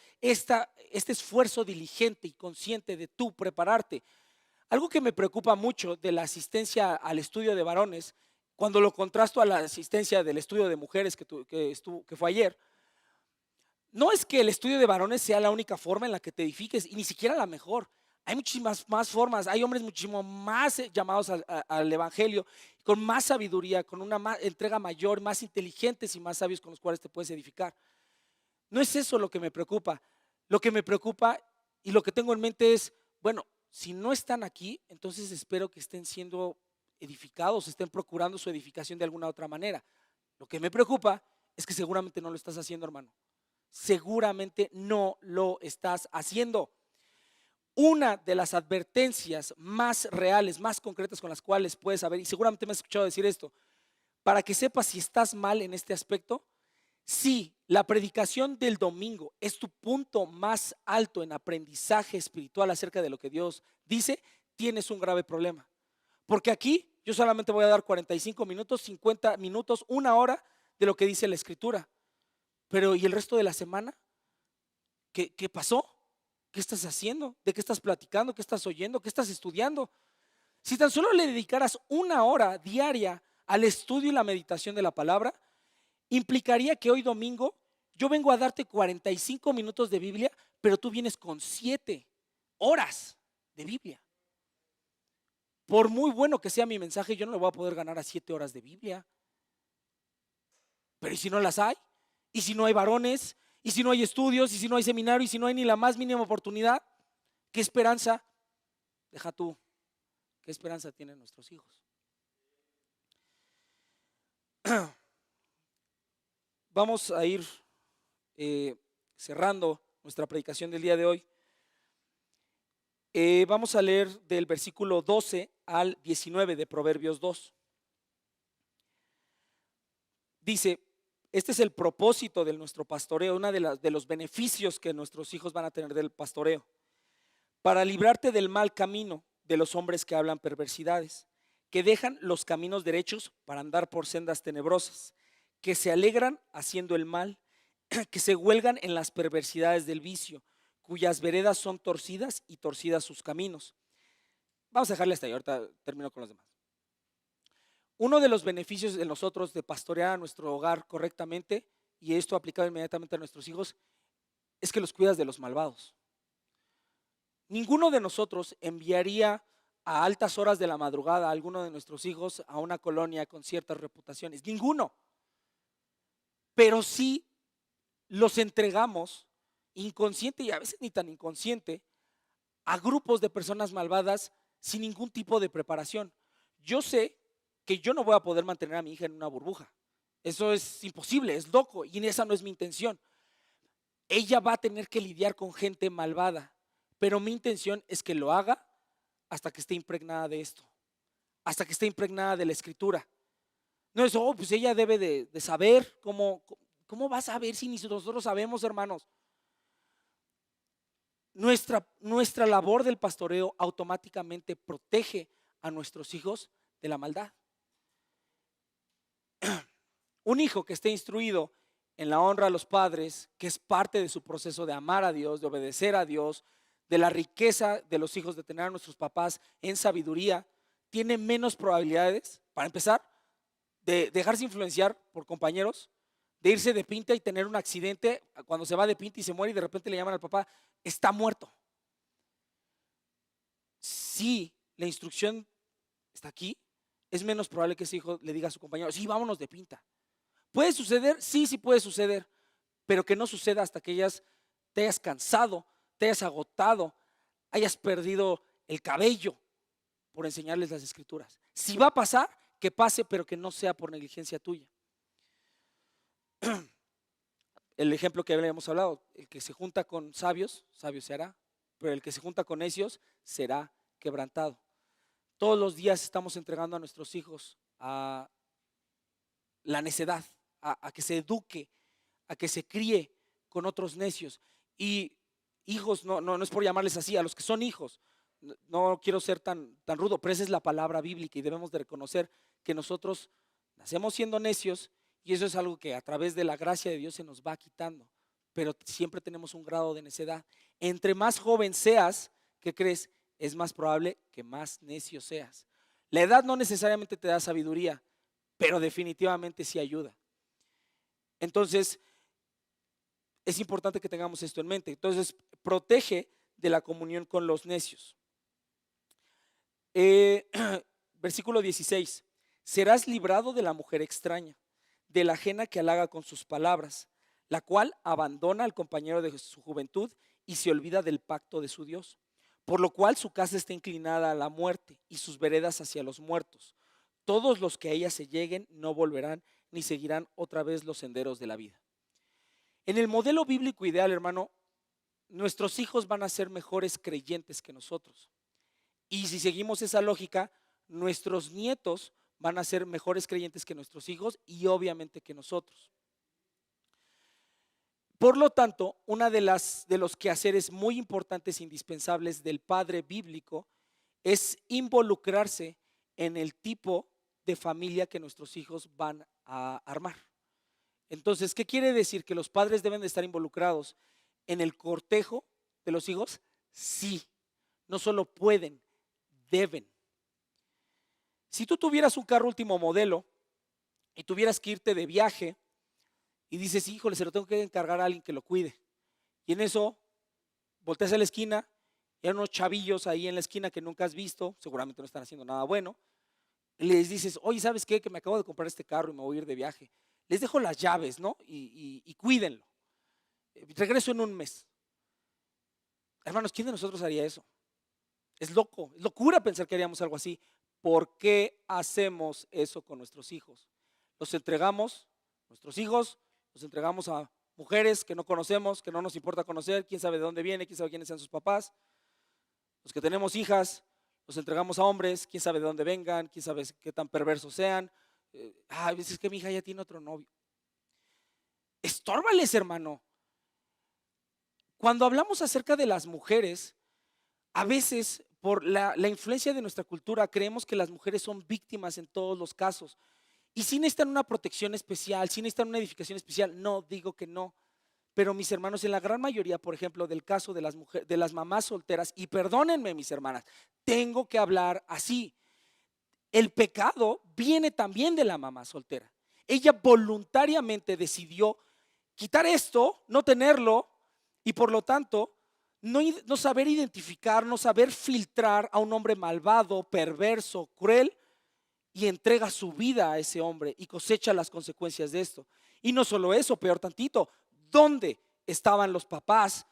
Speaker 1: esfuerzo diligente y consciente de tú prepararte. Algo que me preocupa mucho de la asistencia al estudio de varones, cuando lo contrasto a la asistencia del estudio de mujeres que fue ayer, no es que el estudio de varones sea la única forma en la que te edifiques y ni siquiera la mejor. Hay muchísimas más formas, hay hombres muchísimo más llamados al evangelio, con más sabiduría, con una entrega mayor, más inteligentes y más sabios con los cuales te puedes edificar. No es eso lo que me preocupa. Lo que me preocupa y lo que tengo en mente es, bueno, si no están aquí, entonces espero que estén siendo edificados, estén procurando su edificación de alguna otra manera. Lo que me preocupa es que seguramente no lo estás haciendo, hermano. Seguramente no lo estás haciendo. Una de las advertencias más reales, más concretas con las cuales puedes saber, y seguramente me has escuchado decir esto, para que sepas si estás mal en este aspecto, si la predicación del domingo es tu punto más alto en aprendizaje espiritual acerca de lo que Dios dice, tienes un grave problema. Porque aquí yo solamente voy a dar 45 minutos, 50 minutos, una hora de lo que dice la Escritura. Pero ¿y el resto de la semana? ¿Qué pasó? ¿Qué estás haciendo? ¿De qué estás platicando? ¿Qué estás oyendo? ¿Qué estás estudiando? Si tan solo le dedicaras una hora diaria al estudio y la meditación de la palabra, implicaría que hoy domingo yo vengo a darte 45 minutos de Biblia, pero tú vienes con 7 horas de Biblia. Por muy bueno que sea mi mensaje, yo no le voy a poder ganar a 7 horas de Biblia. Pero ¿y si no las hay? ¿Y si no hay varones? ¿Y si no hay estudios? ¿Y si no hay seminario? ¿Y si no hay ni la más mínima oportunidad? ¿Qué esperanza? Deja tú. ¿Qué esperanza tienen nuestros hijos? Vamos a ir cerrando nuestra predicación del día de hoy. Vamos a leer del versículo 12 al 19 de Proverbios 2. Dice, este es el propósito de nuestro pastoreo, uno de los beneficios que nuestros hijos van a tener del pastoreo. Para librarte del mal camino de los hombres que hablan perversidades, que dejan los caminos derechos para andar por sendas tenebrosas, que se alegran haciendo el mal, que se huelgan en las perversidades del vicio, cuyas veredas son torcidas y torcidas sus caminos. Vamos a dejarle hasta ahí, ahorita termino con los demás. Uno de los beneficios de nosotros de pastorear a nuestro hogar correctamente, y esto aplicado inmediatamente a nuestros hijos, es que los cuidas de los malvados. Ninguno de nosotros enviaría a altas horas de la madrugada a alguno de nuestros hijos a una colonia con ciertas reputaciones. Ninguno. Pero sí los entregamos inconsciente y a veces ni tan inconsciente a grupos de personas malvadas sin ningún tipo de preparación. Yo sé que yo no voy a poder mantener a mi hija en una burbuja. Eso es imposible, es loco y esa no es mi intención. Ella va a tener que lidiar con gente malvada, pero mi intención es que lo haga hasta que esté impregnada de esto, hasta que esté impregnada de la Escritura. No es, pues ella debe de saber. ¿Cómo va a saber si ni nosotros sabemos, hermanos? Nuestra labor del pastoreo automáticamente protege a nuestros hijos de la maldad. Un hijo que esté instruido en la honra a los padres, que es parte de su proceso de amar a Dios, de obedecer a Dios, de la riqueza de los hijos de tener a nuestros papás en sabiduría, tiene menos probabilidades, para empezar, de dejarse influenciar por compañeros, de irse de pinta y tener un accidente cuando se va de pinta y se muere y de repente le llaman al papá, está muerto. Si la instrucción está aquí, es menos probable que ese hijo le diga a su compañero, sí, vámonos de pinta. ¿Puede suceder? Sí, sí puede suceder, pero que no suceda hasta que te hayas cansado, te hayas agotado, hayas perdido el cabello por enseñarles las Escrituras. Si va a pasar, que pase, pero que no sea por negligencia tuya. El ejemplo que habíamos hablado, el que se junta con sabios, sabio se hará, pero el que se junta con necios será quebrantado. Todos los días estamos entregando a nuestros hijos a la necedad, a que se eduque, a que se críe con otros necios. Y hijos, no es por llamarles así, a los que son hijos, no quiero ser tan rudo, pero esa es la palabra bíblica y debemos de reconocer que nosotros nacemos siendo necios y eso es algo que a través de la gracia de Dios se nos va quitando, pero siempre tenemos un grado de necedad. Entre más joven seas, ¿qué crees? Es más probable que más necio seas. La edad no necesariamente te da sabiduría, pero definitivamente sí ayuda. Entonces, es importante que tengamos esto en mente. Entonces, protege de la comunión con los necios. Eh, Versículo 16. Serás librado de la mujer extraña, de la ajena que halaga con sus palabras, la cual abandona al compañero de su juventud y se olvida del pacto de su Dios. Por lo cual su casa está inclinada a la muerte y sus veredas hacia los muertos. Todos los que a ella se lleguen no volverán ni seguirán otra vez los senderos de la vida. En el modelo bíblico ideal, hermano, nuestros hijos van a ser mejores creyentes que nosotros. Y si seguimos esa lógica, nuestros nietos van a ser mejores creyentes que nuestros hijos y obviamente que nosotros. Por lo tanto, una de los quehaceres muy importantes e indispensables del padre bíblico es involucrarse en el tipo de familia que nuestros hijos van a armar. Entonces, ¿qué quiere decir? ¿Que los padres deben de estar involucrados en el cortejo de los hijos? Sí, no solo pueden, deben. Si tú tuvieras un carro último modelo y tuvieras que irte de viaje y dices, híjole, se lo tengo que encargar a alguien que lo cuide, y en eso volteas a la esquina y hay unos chavillos ahí en la esquina que nunca has visto, seguramente no están haciendo nada bueno, y les dices, oye, ¿sabes qué? Que me acabo de comprar este carro y me voy a ir de viaje. Les dejo las llaves, ¿no? Y cuídenlo. Regreso en un mes. Hermanos, ¿quién de nosotros haría eso? Es loco, es locura pensar que haríamos algo así. ¿Por qué hacemos eso con nuestros hijos? Los entregamos, nuestros hijos, los entregamos a mujeres que no conocemos, que no nos importa conocer, quién sabe de dónde viene, quién sabe quiénes sean sus papás. Los que tenemos hijas, los entregamos a hombres, quién sabe de dónde vengan, quién sabe qué tan perversos sean. A veces que mi hija ya tiene otro novio. Estórbales, hermano. Cuando hablamos acerca de las mujeres, a veces por la influencia de nuestra cultura creemos que las mujeres son víctimas en todos los casos. Y sí necesitan una protección especial, sí necesitan una edificación especial. No, digo que no. Pero mis hermanos, en la gran mayoría, por ejemplo, del caso de las mujeres, de las mamás solteras, y perdónenme mis hermanas, tengo que hablar así. El pecado viene también de la mamá soltera. Ella voluntariamente decidió quitar esto, no tenerlo, y por lo tanto no saber identificar, no saber filtrar a un hombre malvado, perverso, cruel, y entrega su vida a ese hombre y cosecha las consecuencias de esto. Y no solo eso, peor tantito, ¿dónde estaban los papás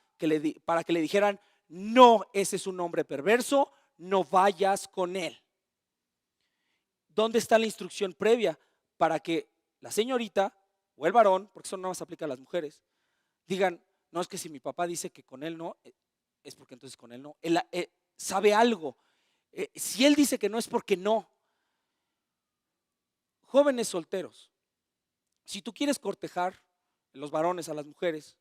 Speaker 1: para que le dijeran, no, ese es un hombre perverso, no vayas con él? ¿Dónde está la instrucción previa para que la señorita o el varón, porque eso no más aplica a las mujeres, digan, no, es que si mi papá dice que con él no, es porque entonces con él no? Él sabe algo. Si él dice que no, es porque no. Jóvenes solteros, si tú quieres cortejar, los varones a las mujeres,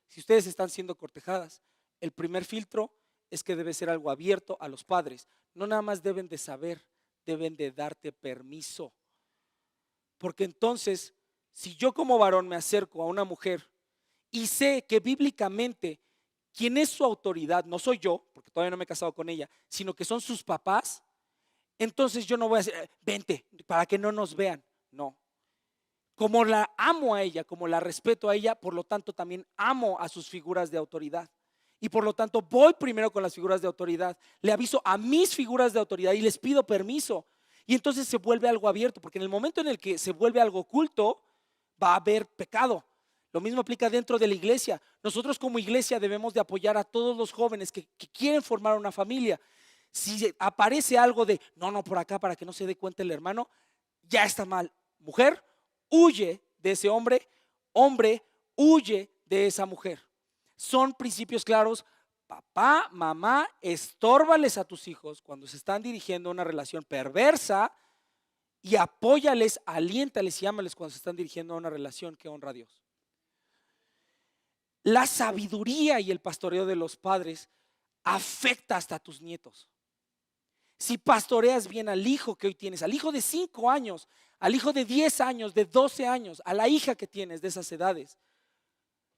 Speaker 1: si ustedes están siendo cortejadas, el primer filtro es que debe ser algo abierto a los padres. No nada más deben de saber, deben de darte permiso. Porque entonces, si yo como varón me acerco a una mujer y sé que bíblicamente quien es su autoridad no soy yo, porque todavía no me he casado con ella, sino que son sus papás, entonces yo no voy a decir, vente, para que no nos vean. No. Como la amo a ella, como la respeto a ella, por lo tanto también amo a sus figuras de autoridad. Y por lo tanto voy primero con las figuras de autoridad. Le aviso a mis figuras de autoridad y les pido permiso. Y entonces se vuelve algo abierto, porque en el momento en el que se vuelve algo oculto, va a haber pecado. Lo mismo aplica dentro de la iglesia. Nosotros como iglesia debemos de apoyar a todos los jóvenes que quieren formar una familia. Si aparece algo de, no, por acá para que no se dé cuenta el hermano, ya está mal. Mujer, huye de ese hombre. Hombre, huye de esa mujer. Son principios claros. Papá, mamá, estórbales a tus hijos cuando se están dirigiendo a una relación perversa y apóyales, aliéntales y ámales cuando se están dirigiendo a una relación que honra a Dios. La sabiduría y el pastoreo de los padres afecta hasta a tus nietos. Si pastoreas bien al hijo que hoy tienes, al hijo de 5 años, al hijo de 10 años, de 12 años, a la hija que tienes de esas edades,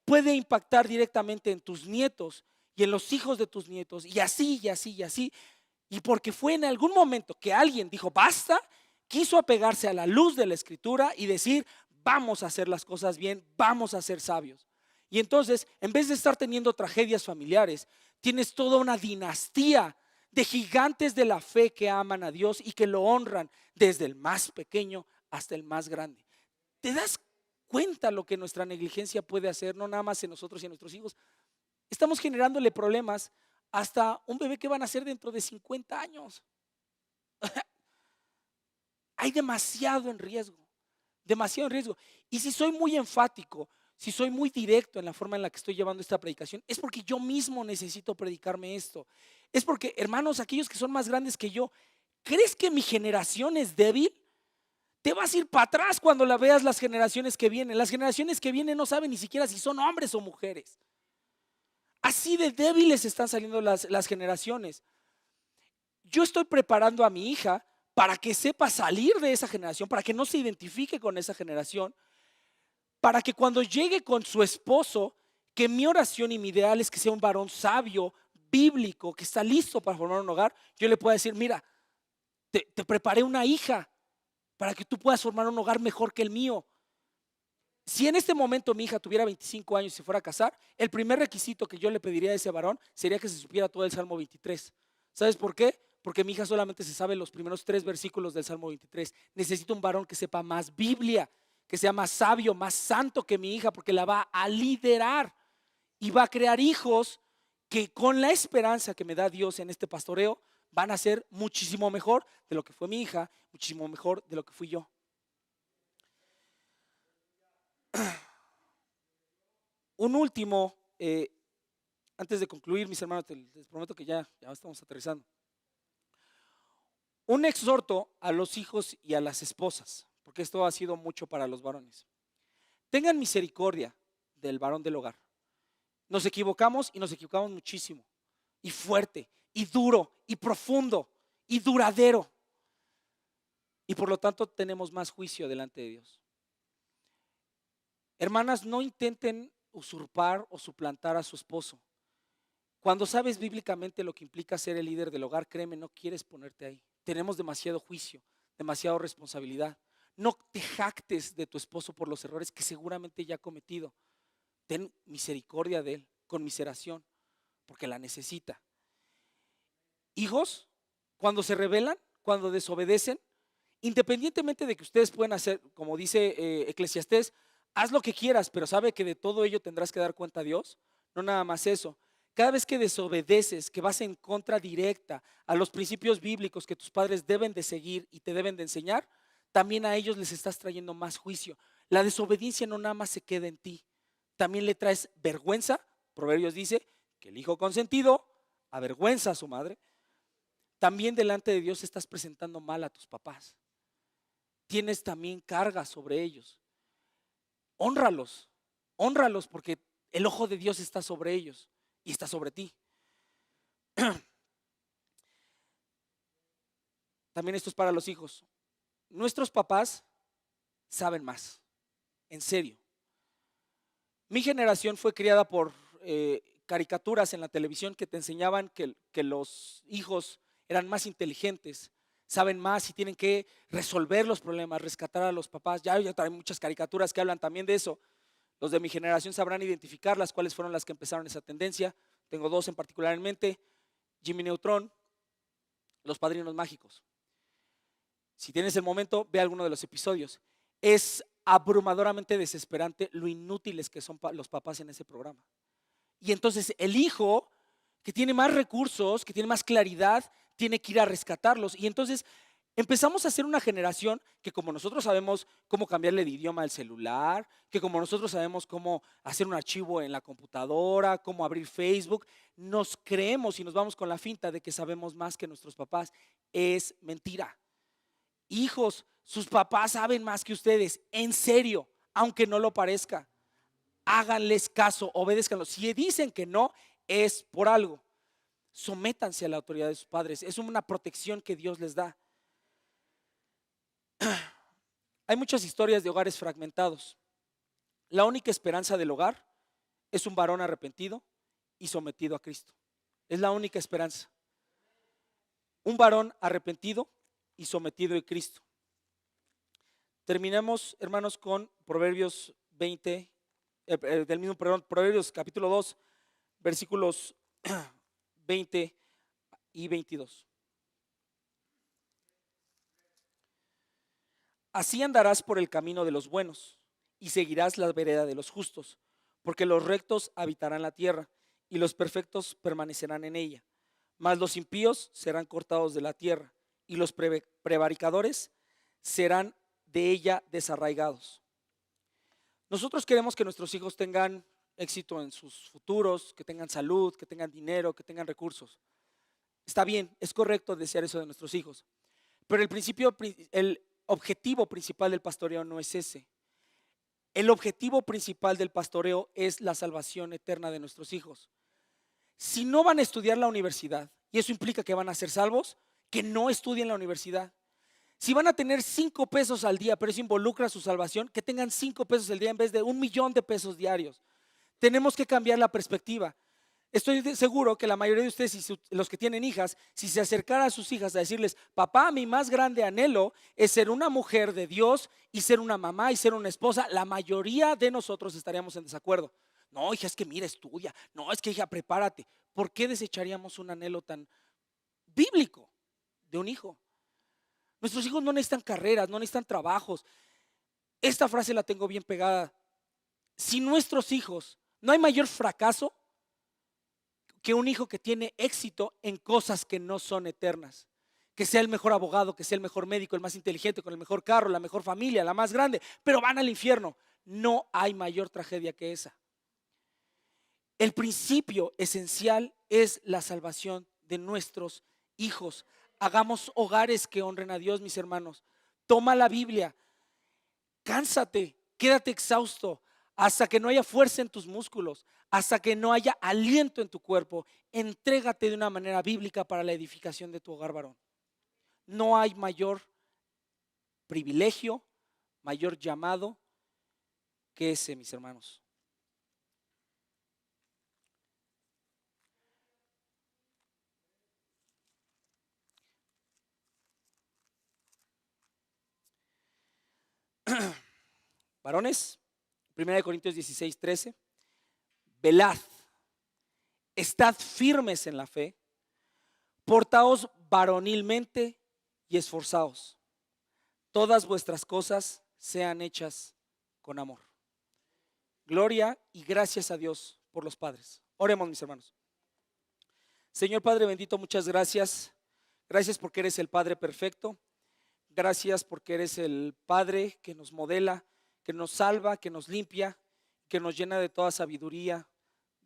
Speaker 1: puede impactar directamente en tus nietos y en los hijos de tus nietos, y así, y así, y así. Y porque fue en algún momento que alguien dijo basta, quiso apegarse a la luz de la escritura y decir, vamos a hacer las cosas bien, vamos a ser sabios. Y entonces, en vez de estar teniendo tragedias familiares, tienes toda una dinastía de gigantes de la fe que aman a Dios y que lo honran desde el más pequeño hasta el más grande. ¿Te das cuenta lo que nuestra negligencia puede hacer, no nada más en nosotros y en nuestros hijos? Estamos generándole problemas hasta un bebé que van a ser dentro de 50 años. Hay demasiado en riesgo, demasiado en riesgo. Y si soy muy enfático, si soy muy directo en la forma en la que estoy llevando esta predicación, es porque yo mismo necesito predicarme esto. Es porque, hermanos, aquellos que son más grandes que yo, ¿crees que mi generación es débil? Te vas a ir para atrás cuando la veas las generaciones que vienen. Las generaciones que vienen no saben ni siquiera si son hombres o mujeres. Así de débiles están saliendo las generaciones. Yo estoy preparando a mi hija para que sepa salir de esa generación, para que no se identifique con esa generación, para que cuando llegue con su esposo, que mi oración y mi ideal es que sea un varón sabio, bíblico, que está listo para formar un hogar, yo le pueda decir, mira, te preparé una hija para que tú puedas formar un hogar mejor que el mío. Si en este momento mi hija tuviera 25 años y se fuera a casar, el primer requisito que yo le pediría a ese varón sería que se supiera todo el Salmo 23. ¿Sabes por qué? Porque mi hija solamente se sabe los primeros 3 versículos del Salmo 23. Necesito un varón que sepa más Biblia, que sea más sabio, más santo que mi hija, porque la va a liderar y va a crear hijos que con la esperanza que me da Dios en este pastoreo van a ser muchísimo mejor de lo que fue mi hija, muchísimo mejor de lo que fui yo. Un último, antes de concluir, mis hermanos, les prometo que ya estamos aterrizando. Un exhorto a los hijos y a las esposas, porque esto ha sido mucho para los varones. Tengan misericordia del varón del hogar. Nos equivocamos y nos equivocamos muchísimo, y fuerte, y duro, y profundo, y duradero. Y por lo tanto tenemos más juicio delante de Dios. Hermanas, no intenten usurpar o suplantar a su esposo. Cuando sabes bíblicamente lo que implica ser el líder del hogar, créeme, no quieres ponerte ahí. Tenemos demasiado juicio, demasiada responsabilidad. No te jactes de tu esposo por los errores que seguramente ya ha cometido. Ten misericordia de él, conmiseración, porque la necesita. Hijos, cuando se rebelan, cuando desobedecen, independientemente de que ustedes puedan hacer, como dice Eclesiastés, haz lo que quieras, pero sabe que de todo ello tendrás que dar cuenta a Dios. No nada más eso. Cada vez que desobedeces, que vas en contra directa a los principios bíblicos que tus padres deben de seguir y te deben de enseñar, también a ellos les estás trayendo más juicio. La desobediencia no nada más se queda en ti, también le traes vergüenza. Proverbios dice que el hijo consentido avergüenza a su madre. También delante de Dios estás presentando mal a tus papás. Tienes también carga sobre ellos. Hónralos, hónralos porque el ojo de Dios está sobre ellos y está sobre ti. También esto es para los hijos. Nuestros papás saben más, en serio. Mi generación fue criada por caricaturas en la televisión que te enseñaban que los hijos eran más inteligentes, saben más y tienen que resolver los problemas, rescatar a los papás. Ya hay muchas caricaturas que hablan también de eso. Los de mi generación sabrán identificarlas, cuáles fueron las que empezaron esa tendencia. Tengo 2 en particular en mente: Jimmy Neutron, Los Padrinos Mágicos. Si tienes el momento, ve alguno de los episodios. Es abrumadoramente desesperante lo inútiles que son los papás en ese programa. Y entonces el hijo, que tiene más recursos, que tiene más claridad, tiene que ir a rescatarlos. Y entonces empezamos a ser una generación que, como nosotros sabemos cómo cambiarle de idioma al celular, que como nosotros sabemos cómo hacer un archivo en la computadora, cómo abrir Facebook, nos creemos y nos vamos con la finta de que sabemos más que nuestros papás. Es mentira. Hijos, sus papás saben más que ustedes, en serio, aunque no lo parezca. Háganles caso, obedézcanlos. Si dicen que no, es por algo. Sométanse a la autoridad de sus padres. Es una protección que Dios les da. Hay muchas historias de hogares fragmentados. La única esperanza del hogar es un varón arrepentido y sometido a Cristo. Es la única esperanza. Un varón arrepentido y sometido a Cristo. Terminamos, hermanos, con Proverbios 20, Proverbios capítulo 2, versículos 20 y 22. Así andarás por el camino de los buenos y seguirás la vereda de los justos, porque los rectos habitarán la tierra y los perfectos permanecerán en ella. Mas los impíos serán cortados de la tierra y los prevaricadores serán de ella desarraigados. Nosotros queremos que nuestros hijos tengan éxito en sus futuros, que tengan salud, que tengan dinero, que tengan recursos. Está bien, es correcto desear eso de nuestros hijos, pero el objetivo principal del pastoreo no es ese. El objetivo principal del pastoreo es la salvación eterna de nuestros hijos. Si no van a estudiar la universidad, y eso implica que van a ser salvos, que no estudien la universidad. Si van a tener 5 pesos al día, pero eso involucra su salvación, que tengan 5 pesos al día en vez de 1,000,000 de pesos diarios. Tenemos que cambiar la perspectiva. Estoy seguro que la mayoría de ustedes, los que tienen hijas, si se acercaran a sus hijas a decirles: papá, mi más grande anhelo es ser una mujer de Dios y ser una mamá y ser una esposa, la mayoría de nosotros estaríamos en desacuerdo. No, hija, es que mira, estudia. No, es que hija, prepárate. ¿Por qué desecharíamos un anhelo tan bíblico de un hijo? Nuestros hijos no necesitan carreras, no necesitan trabajos. Esta frase la tengo bien pegada. Si nuestros hijos, no hay mayor fracaso que un hijo que tiene éxito en cosas que no son eternas. Que sea el mejor abogado, que sea el mejor médico, el más inteligente, con el mejor carro, la mejor familia, la más grande, pero van al infierno. No hay mayor tragedia que esa. El principio esencial es la salvación de nuestros hijos. Hagamos hogares que honren a Dios, mis hermanos. Toma la Biblia, cánsate, quédate exhausto hasta que no haya fuerza en tus músculos, hasta que no haya aliento en tu cuerpo. Entrégate de una manera bíblica para la edificación de tu hogar varón. No hay mayor privilegio, mayor llamado que ese, mis hermanos. Varones, 1 Corintios 16:13. Velad, estad firmes en la fe, portaos varonilmente y esforzaos. Todas vuestras cosas sean hechas con amor. Gloria y gracias a Dios por los padres. Oremos, mis hermanos. Señor Padre bendito, muchas gracias. Gracias porque eres el Padre perfecto. Gracias porque eres el Padre que nos modela, que nos salva, que nos limpia, que nos llena de toda sabiduría,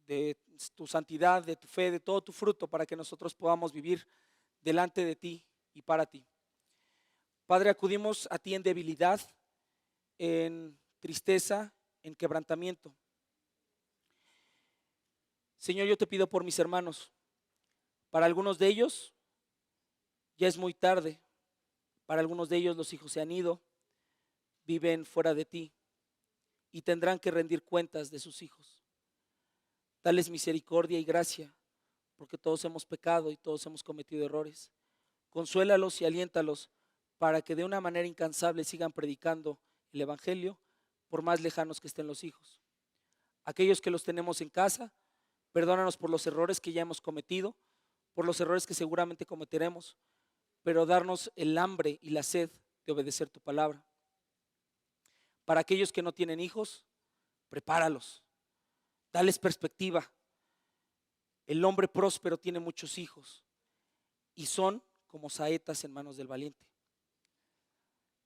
Speaker 1: de tu santidad, de tu fe, de todo tu fruto, para que nosotros podamos vivir delante de ti y para ti. Padre, acudimos a ti en debilidad, en tristeza, en quebrantamiento. Señor, yo te pido por mis hermanos. Para algunos de ellos ya es muy tarde. Para algunos de ellos los hijos se han ido, viven fuera de ti y tendrán que rendir cuentas de sus hijos. Dales misericordia y gracia, porque todos hemos pecado y todos hemos cometido errores. Consuélalos y aliéntalos para que de una manera incansable sigan predicando el Evangelio, por más lejanos que estén los hijos. Aquellos que los tenemos en casa, perdónanos por los errores que ya hemos cometido, por los errores que seguramente cometeremos, pero darnos el hambre y la sed de obedecer tu palabra. Para aquellos que no tienen hijos, prepáralos, dales perspectiva. El hombre próspero tiene muchos hijos y son como saetas en manos del valiente.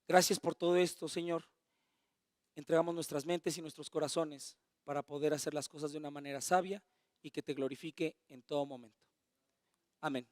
Speaker 1: Gracias por todo esto, Señor. Entregamos nuestras mentes y nuestros corazones para poder hacer las cosas de una manera sabia y que te glorifique en todo momento. Amén.